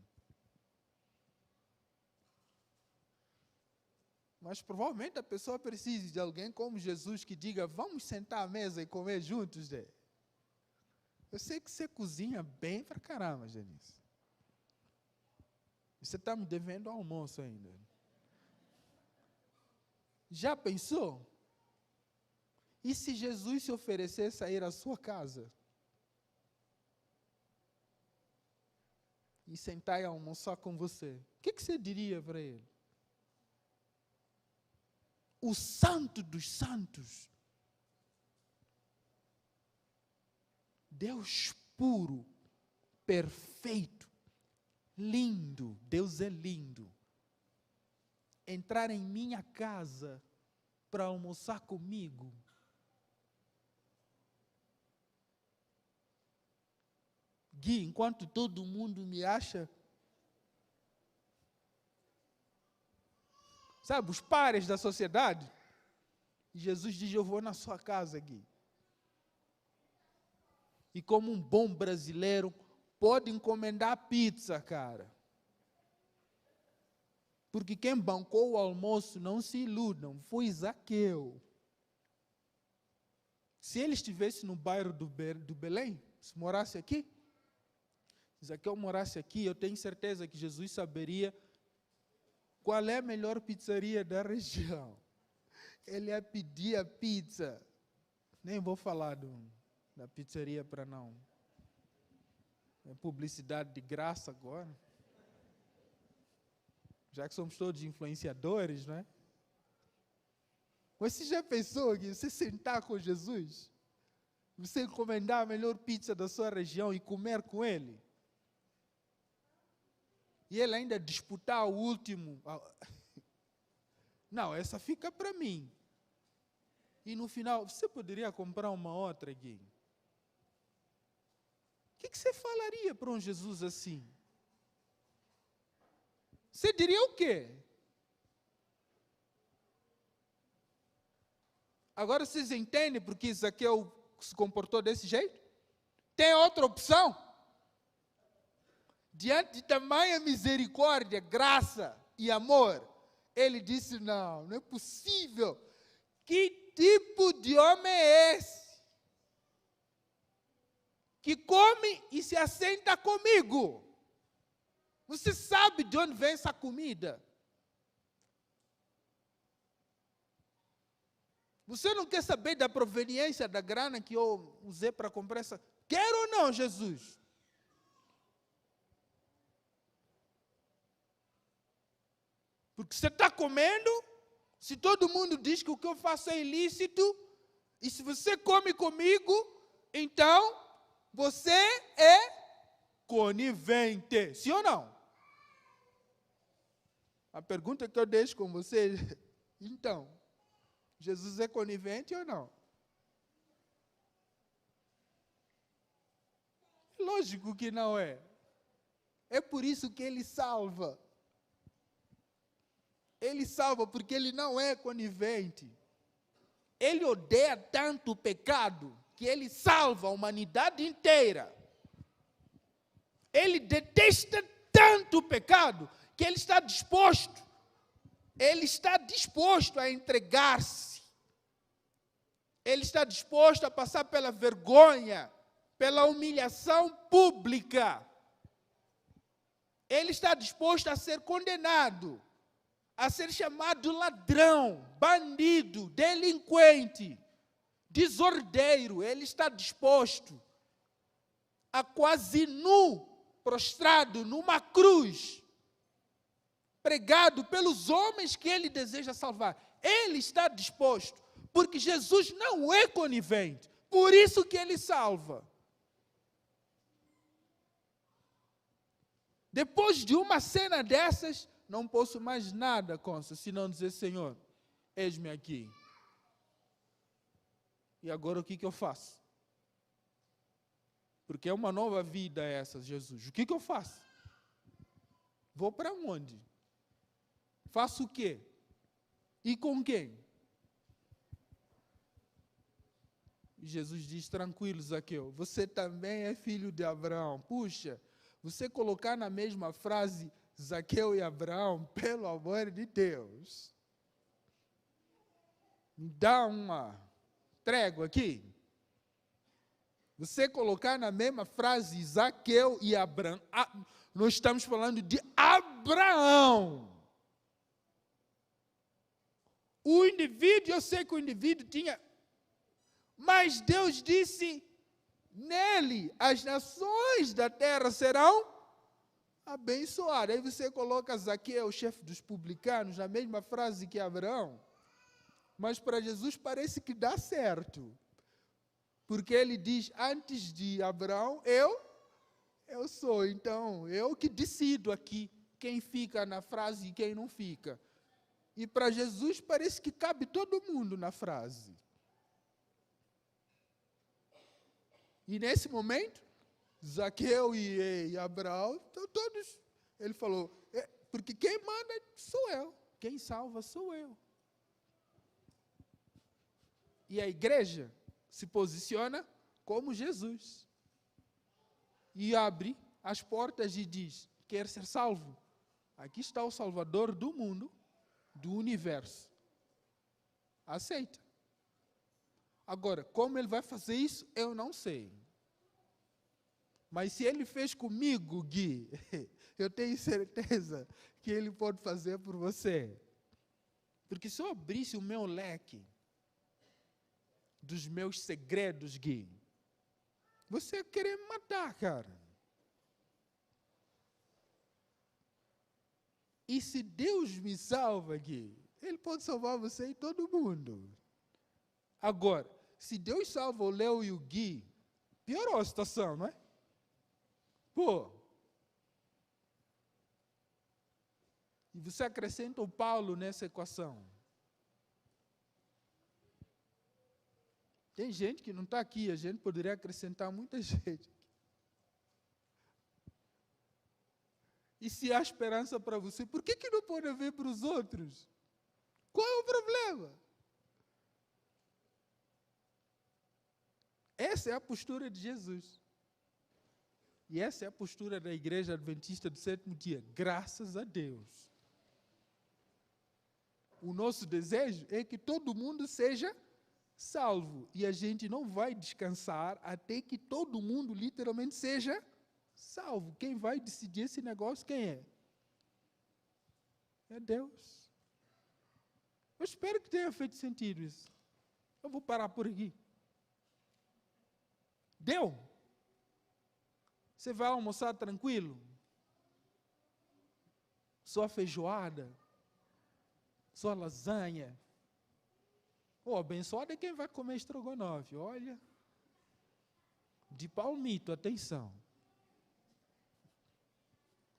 Mas provavelmente a pessoa precisa de alguém como Jesus que diga, vamos sentar à mesa e comer juntos, né? Eu sei que você cozinha bem pra caramba, Janice. Você está me devendo almoço ainda. Já pensou? E se Jesus se oferecesse a ir à sua casa? E sentar e almoçar com você? O que você diria para ele? O santo dos santos. Deus puro, perfeito, lindo, Deus é lindo. Entrar em minha casa para almoçar comigo. Gui, enquanto todo mundo me acha, sabe, os pares da sociedade, Jesus diz, eu vou na sua casa, Gui. E como um bom brasileiro, pode encomendar pizza, cara. Porque quem bancou o almoço, não se iludam, foi Zaqueu. Se ele estivesse no bairro do Belém, se morasse aqui, se Zaqueu morasse aqui, eu tenho certeza que Jesus saberia qual é a melhor pizzaria da região. Ele ia pedir a pizza. Nem vou falar da pizzaria para não. É publicidade de graça agora. Já que somos todos influenciadores, não é? Mas você já pensou que você sentar com Jesus, você encomendar a melhor pizza da sua região e comer com ele? E ele ainda disputar o último. Não, essa fica para mim. E no final, você poderia comprar uma outra, Gui? O que você falaria para um Jesus assim? Você diria o quê? Agora vocês entendem por que Zaqueu se comportou desse jeito? Tem outra opção? Diante de tamanha misericórdia, graça e amor, ele disse, não é possível. Que tipo de homem é esse? Que come e se assenta comigo? Você sabe de onde vem essa comida? Você não quer saber da proveniência da grana que eu usei para comprar essa? Quer ou não, Jesus? Porque você está comendo, se todo mundo diz que o que eu faço é ilícito, e se você come comigo, então você é conivente. Sim ou não? A pergunta que eu deixo com você, então, Jesus é conivente ou não? Lógico que não é. É por isso que ele salva. Ele salva porque ele não é conivente. Ele odeia tanto o pecado que ele salva a humanidade inteira. Ele detesta tanto o pecado que ele está disposto a entregar-se. Ele está disposto a passar pela vergonha, pela humilhação pública. Ele está disposto a ser condenado, a ser chamado ladrão, bandido, delinquente, desordeiro. Ele está disposto a quase nu, prostrado numa cruz, pregado pelos homens que ele deseja salvar. Ele está disposto, porque Jesus não é conivente, por isso que ele salva. Depois de uma cena dessas, não posso mais nada, Consa, senão dizer: Senhor, eis-me aqui. E agora o que eu faço? Porque é uma nova vida essa, Jesus. O que eu faço? Vou para onde? Faço o quê? E com quem? E Jesus diz: tranquilo, Zaqueu, você também é filho de Abraão. Puxa, você colocar na mesma frase Zaqueu e Abraão, pelo amor de Deus, me dá uma trégua aqui. Você colocar na mesma frase Zaqueu e Abraão, nós estamos falando de Abraão. O indivíduo, eu sei que o indivíduo tinha, mas Deus disse: nele as nações da terra serão abençoadas. Aí você coloca Zaqueu, o chefe dos publicanos, na mesma frase que Abraão. Mas para Jesus parece que dá certo. Porque ele diz: antes de Abraão, eu sou. Então, eu que decido aqui quem fica na frase e quem não fica. E para Jesus parece que cabe todo mundo na frase. E nesse momento, Zaqueu e Abraão estão todos. Ele falou: porque quem manda sou eu, quem salva sou eu. E a igreja se posiciona como Jesus. E abre as portas e diz: quer ser salvo? Aqui está o Salvador do mundo, do universo. Aceita. Agora, como ele vai fazer isso, eu não sei. Mas se ele fez comigo, Gui, eu tenho certeza que ele pode fazer por você. Porque se eu abrisse o meu leque dos meus segredos, Gui, você ia querer me matar, cara. E se Deus me salva, Gui, Ele pode salvar você e todo mundo. Agora, se Deus salva o Léo e o Gui, piorou a situação, não é? Pô. E você acrescenta o Paulo nessa equação. Tem gente que não está aqui, a gente poderia acrescentar muita gente. E se há esperança para você, por que não pode haver para os outros? Qual é o problema? Essa é a postura de Jesus. E essa é a postura da Igreja Adventista do Sétimo Dia. Graças a Deus. O nosso desejo é que todo mundo seja salvo. E a gente não vai descansar até que todo mundo literalmente seja salvo. Quem vai decidir esse negócio, quem é? É Deus. Eu espero que tenha feito sentido isso. Eu vou parar por aqui. Deu? Você vai almoçar tranquilo? Só feijoada? Só lasanha? Abençoado é quem vai comer estrogonofe. Olha, de palmito, atenção.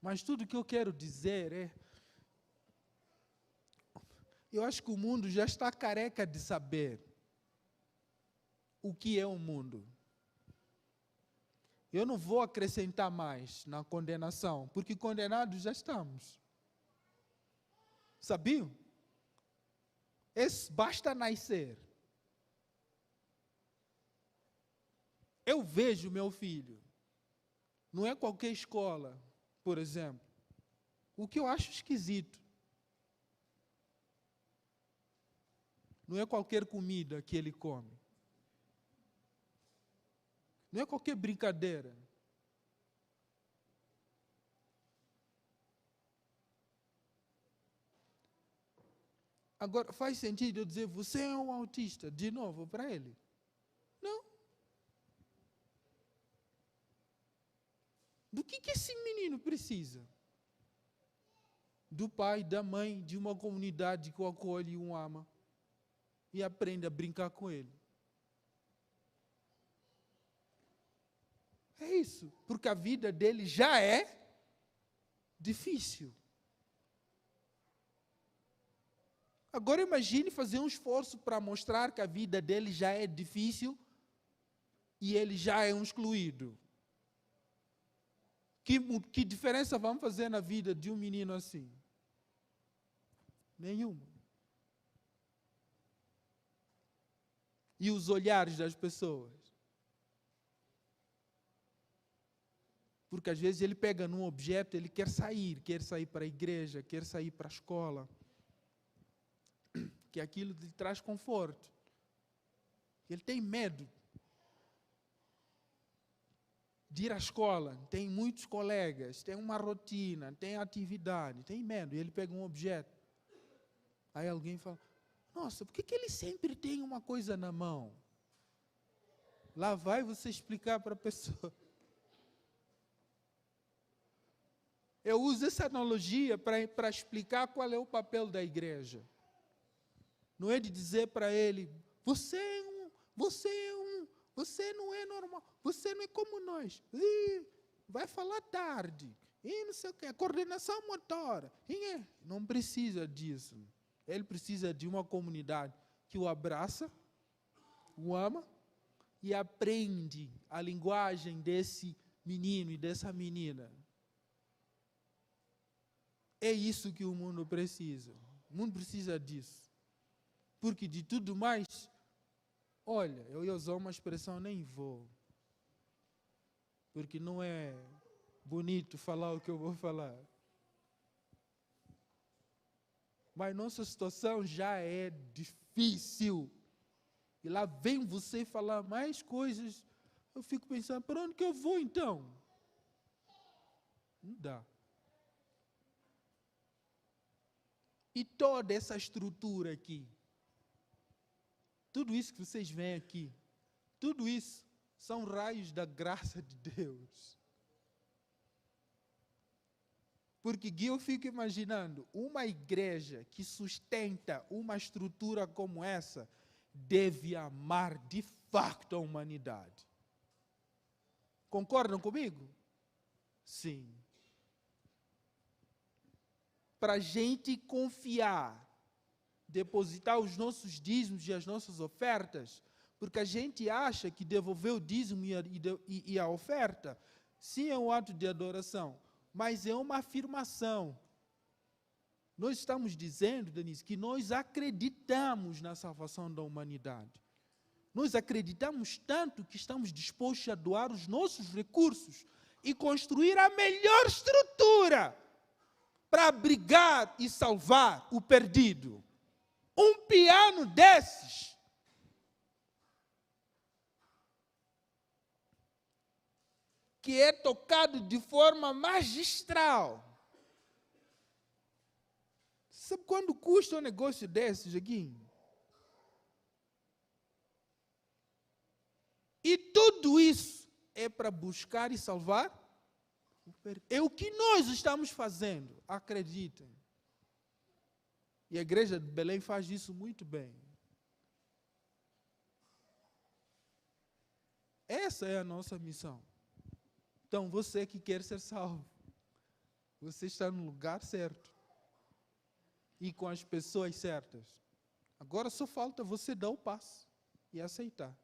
Mas tudo que eu quero dizer é, eu acho que o mundo já está careca de saber o que é o mundo. Eu não vou acrescentar mais na condenação, porque condenados já estamos. Sabiam? Basta nascer. Eu vejo meu filho, não é qualquer escola, por exemplo. O que eu acho esquisito. Não é qualquer comida que ele come. Não é qualquer brincadeira. Agora, faz sentido eu dizer, você é um autista, de novo, para ele? Não. Do que esse menino precisa? Do pai, da mãe, de uma comunidade que o acolhe e o ama. E aprende a brincar com ele. É isso. Porque a vida dele já é difícil. Agora imagine fazer um esforço para mostrar que a vida dele já é difícil e ele já é um excluído. Que diferença vamos fazer na vida de um menino assim? Nenhuma. E os olhares das pessoas? Porque às vezes ele pega num objeto, ele quer sair para a igreja, quer sair para a escola. Que aquilo lhe traz conforto. Ele tem medo de ir à escola, tem muitos colegas, tem uma rotina, tem atividade, tem medo, e ele pega um objeto. Aí alguém fala, nossa, por que ele sempre tem uma coisa na mão? Lá vai você explicar para a pessoa. Eu uso essa analogia para explicar qual é o papel da igreja. Não é de dizer para ele, você não é normal, você não é como nós. Vai falar tarde, não sei o quê, coordenação motora. Não precisa disso. Ele precisa de uma comunidade que o abraça, o ama e aprende a linguagem desse menino e dessa menina. É isso que o mundo precisa. O mundo precisa disso. Porque de tudo mais, olha, eu ia usar uma expressão, nem vou. Porque não é bonito falar o que eu vou falar. Mas nossa situação já é difícil. E lá vem você falar mais coisas. Eu fico pensando, para onde que eu vou então? Não dá. E toda essa estrutura aqui, tudo isso que vocês veem aqui, tudo isso são raios da graça de Deus. Porque eu fico imaginando, uma igreja que sustenta uma estrutura como essa, deve amar de facto a humanidade. Concordam comigo? Sim. Para a gente confiar, depositar os nossos dízimos e as nossas ofertas, porque a gente acha que devolver o dízimo e a oferta, sim, é um ato de adoração, mas é uma afirmação. Nós estamos dizendo, Denise, que nós acreditamos na salvação da humanidade. Nós acreditamos tanto que estamos dispostos a doar os nossos recursos e construir a melhor estrutura para abrigar e salvar o perdido. Um piano desses que é tocado de forma magistral. Sabe quando custa um negócio desses aqui? E tudo isso é para buscar e salvar? É o que nós estamos fazendo, acreditem. E a igreja de Belém faz isso muito bem. Essa é a nossa missão. Então, você que quer ser salvo, você está no lugar certo e com as pessoas certas. Agora só falta você dar o passo e aceitar.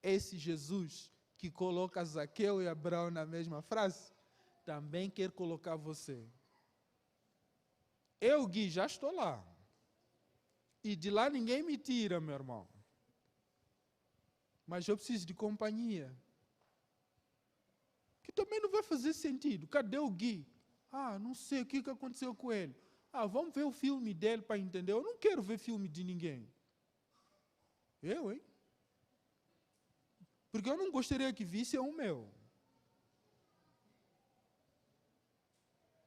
Esse Jesus que coloca Zaqueu e Abraão na mesma frase, também quer colocar você. Eu, Gui, já estou lá. E de lá ninguém me tira, meu irmão. Mas eu preciso de companhia. Que também não vai fazer sentido. Cadê o Gui? Não sei o que aconteceu com ele. Vamos ver o filme dele para entender. Eu não quero ver filme de ninguém. Eu, hein? Porque eu não gostaria que visse o meu.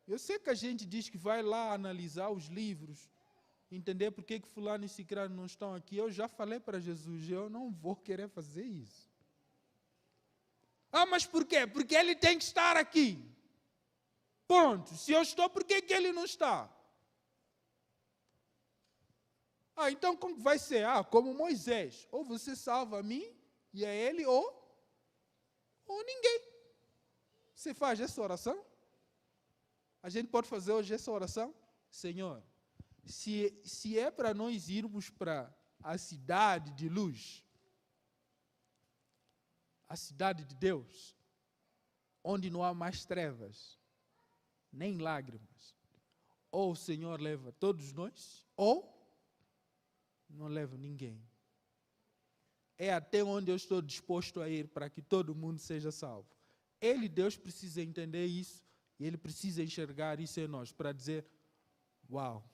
Eu sei que a gente diz que vai lá analisar os livros, entender por que fulano e cicrano não estão aqui. Eu já falei para Jesus, eu não vou querer fazer isso. Mas por quê? Porque ele tem que estar aqui. Ponto. Se eu estou, por que ele não está? Então como vai ser? Como Moisés. Ou você salva a mim e a ele, ou ninguém. Você faz essa oração? A gente pode fazer hoje essa oração? Senhor, se é para nós irmos para a cidade de luz, a cidade de Deus, onde não há mais trevas, nem lágrimas, ou o Senhor leva todos nós, ou não leva ninguém. É até onde eu estou disposto a ir para que todo mundo seja salvo. Ele, Deus, precisa entender isso e Ele precisa enxergar isso em nós para dizer, uau,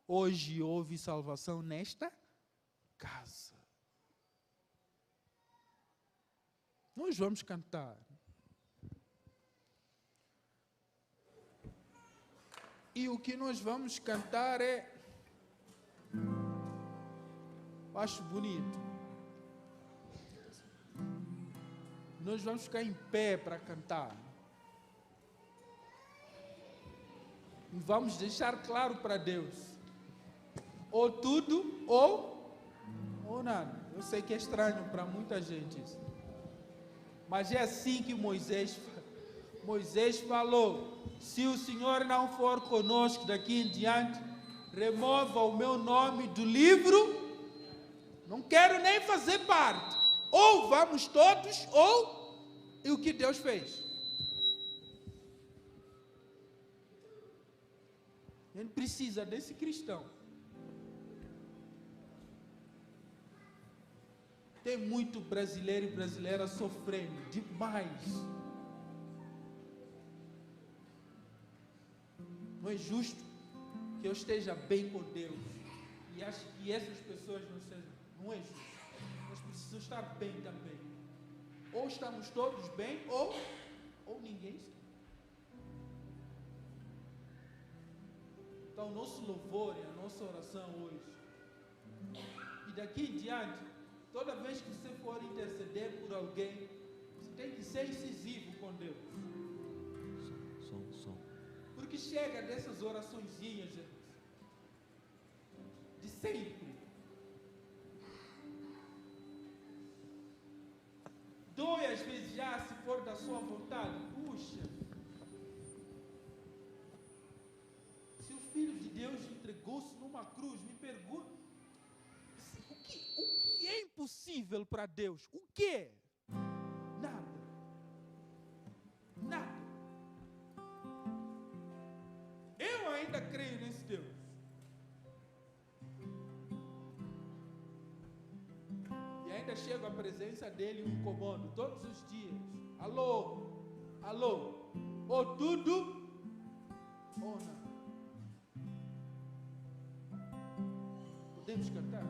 hoje houve salvação nesta casa. Nós vamos cantar. E o que nós vamos cantar acho bonito. Nós vamos ficar em pé para cantar. E vamos deixar claro para Deus. Ou tudo, ou nada. Eu sei que é estranho para muita gente isso. Mas é assim que Moisés falou, se o Senhor não for conosco daqui em diante, remova o meu nome do livro, não quero nem fazer parte. Ou vamos todos, e o que Deus fez. A gente precisa desse cristão. Tem muito brasileiro e brasileira sofrendo demais. Não é justo que eu esteja bem com Deus e acho que essas pessoas não sejam. Não é justo. Nós precisamos estar bem também. Ou estamos todos bem, ou ninguém está. Então, o nosso louvor e a nossa oração hoje. E daqui em diante, toda vez que você for interceder por alguém, você tem que ser incisivo com Deus. Porque chega dessas oraçõezinhas, gente, de sempre. Doe às vezes já, se for da sua vontade. Puxa. Se o Filho de Deus entregou-se numa cruz, me pergunta, o que é impossível para Deus? O que? Nada. Nada. Eu ainda creio nesse Deus. E ainda chego à presença dele e um comando todos os dias. Alô, ou tudo, ou nada. Podemos cantar?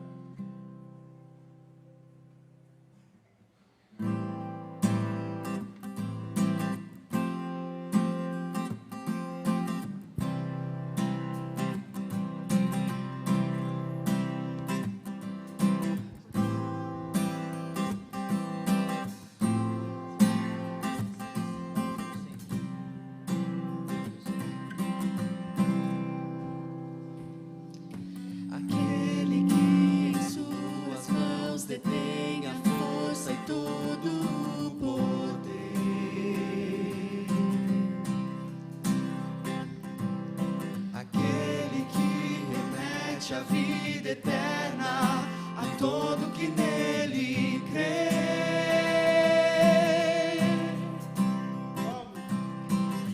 A vida eterna a todo que nele crê.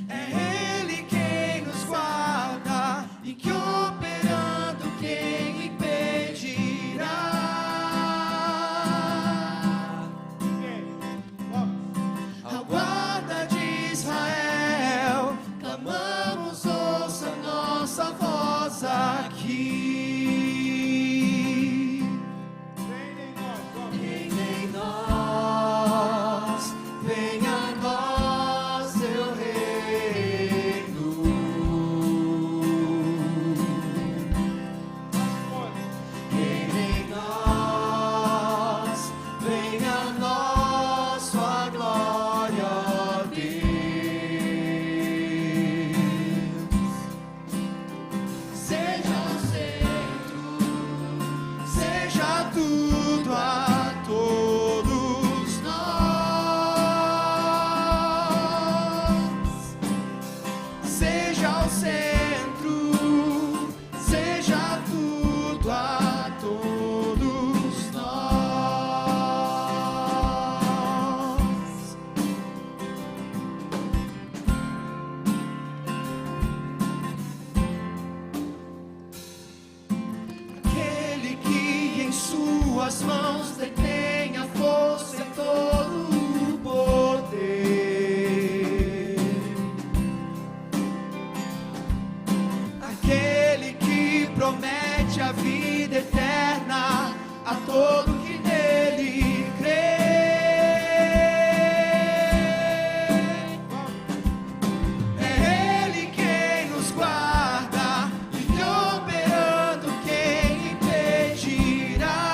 É Ele quem nos guarda e que operando quem impedirá. A guarda de Israel, clamamos centro, seja tudo a todos nós. Aquele que em suas mãos detém a força e todo o poder, aquele que promete a vida eterna a todo que nele crê. É Ele quem nos guarda e operando quem impedirá.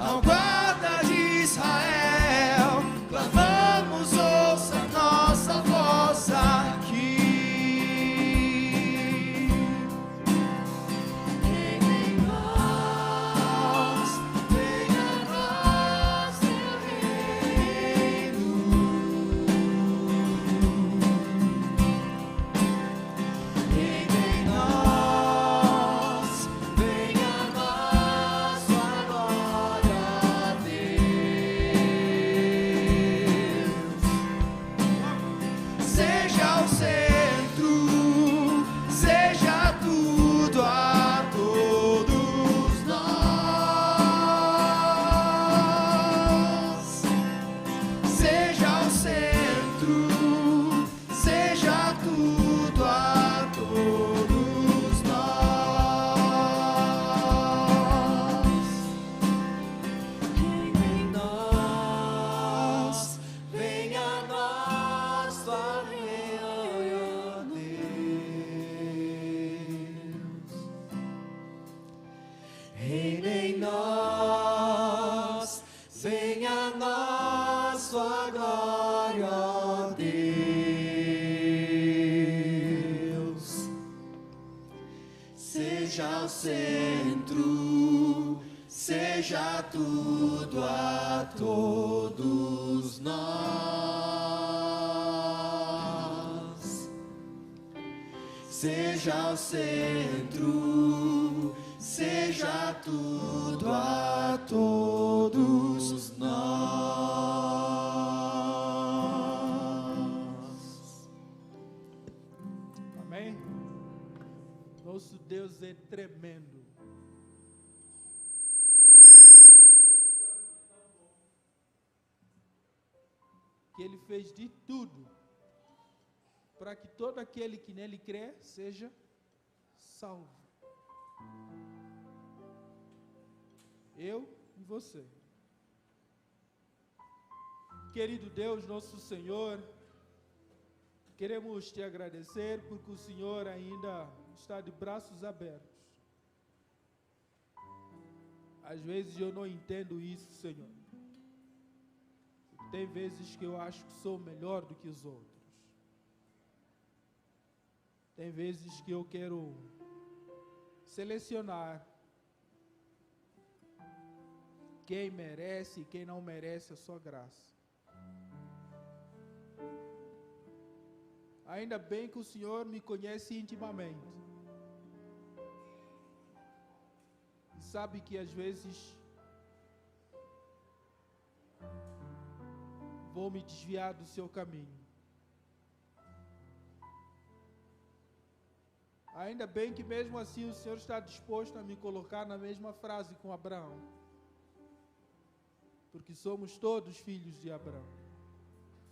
Ao guarda de Israel, clamamos, ouça nossa voz aqui. Em nós, venha a nós teu reino. Em nós, venha a nós tua glória, Deus. Seja o centro, seja tudo a todos nós. Seja o centro, seja tudo a todos nós. Em nós, venha a nós tua glória, Deus. Reina em nós, venha a nós tua glória, Deus. Seja o centro, seja tudo a todos nós. Seja o centro, seja tudo a todos nós. Amém? Nosso Deus é tremendo. Que Ele fez de tudo para que todo aquele que nele crê seja salvo. Eu e você. Querido Deus, nosso Senhor, queremos te agradecer porque o Senhor ainda está de braços abertos. Às vezes eu não entendo isso, Senhor. Tem vezes que eu acho que sou melhor do que os outros. Tem vezes que eu quero selecionar quem merece e quem não merece a sua graça. Ainda bem que o Senhor me conhece intimamente. E sabe que às vezes vou me desviar do seu caminho. Ainda bem que mesmo assim o Senhor está disposto a me colocar na mesma frase com Abraão. Porque somos todos filhos de Abraão.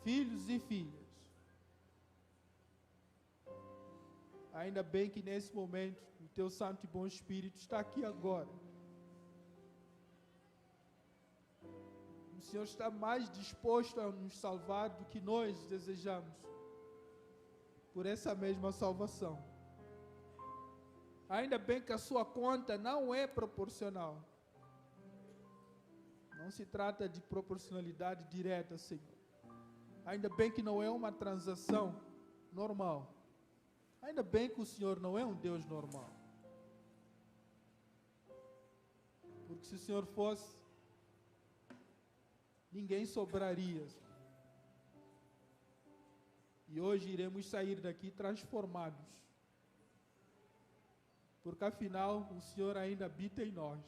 Filhos e filhas. Ainda bem que nesse momento o teu Santo e Bom Espírito está aqui agora. O Senhor está mais disposto a nos salvar do que nós desejamos. Por essa mesma salvação. Ainda bem que a sua conta não é proporcional. Não se trata de proporcionalidade direta, Senhor. Ainda bem que não é uma transação normal. Ainda bem que o Senhor não é um Deus normal. Porque se o Senhor fosse, ninguém sobraria. E hoje iremos sair daqui transformados. Porque afinal o Senhor ainda habita em nós.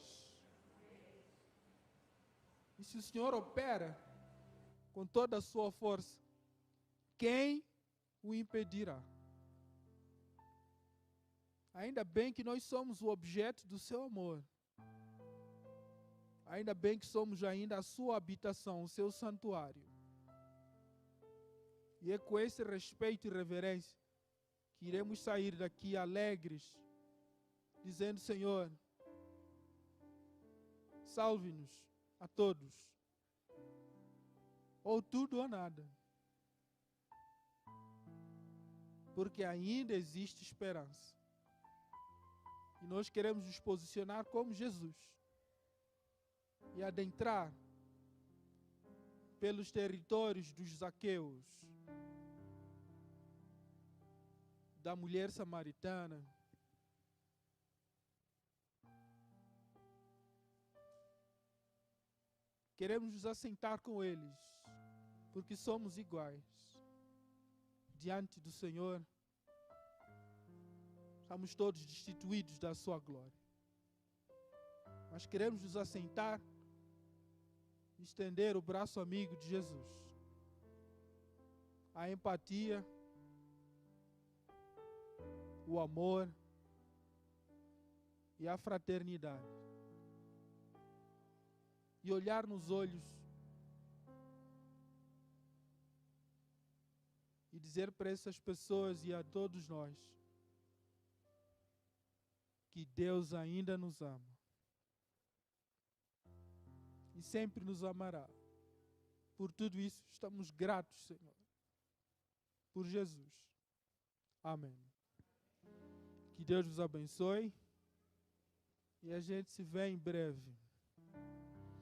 E se o Senhor opera com toda a sua força, quem o impedirá? Ainda bem que nós somos o objeto do seu amor. Ainda bem que somos ainda a sua habitação, o seu santuário. E é com esse respeito e reverência que iremos sair daqui alegres, dizendo: Senhor, salve-nos a todos, ou tudo ou nada, porque ainda existe esperança. E nós queremos nos posicionar como Jesus e adentrar pelos territórios dos Zaqueus, da mulher samaritana, queremos nos assentar com eles, porque somos iguais diante do Senhor. Estamos todos destituídos da sua glória. Mas queremos nos assentar e estender o braço amigo de Jesus. A empatia, o amor e a fraternidade. E olhar nos olhos e dizer para essas pessoas e a todos nós que Deus ainda nos ama e sempre nos amará. Por tudo isso, estamos gratos, Senhor, por Jesus. Amém. Que Deus vos abençoe e a gente se vê em breve.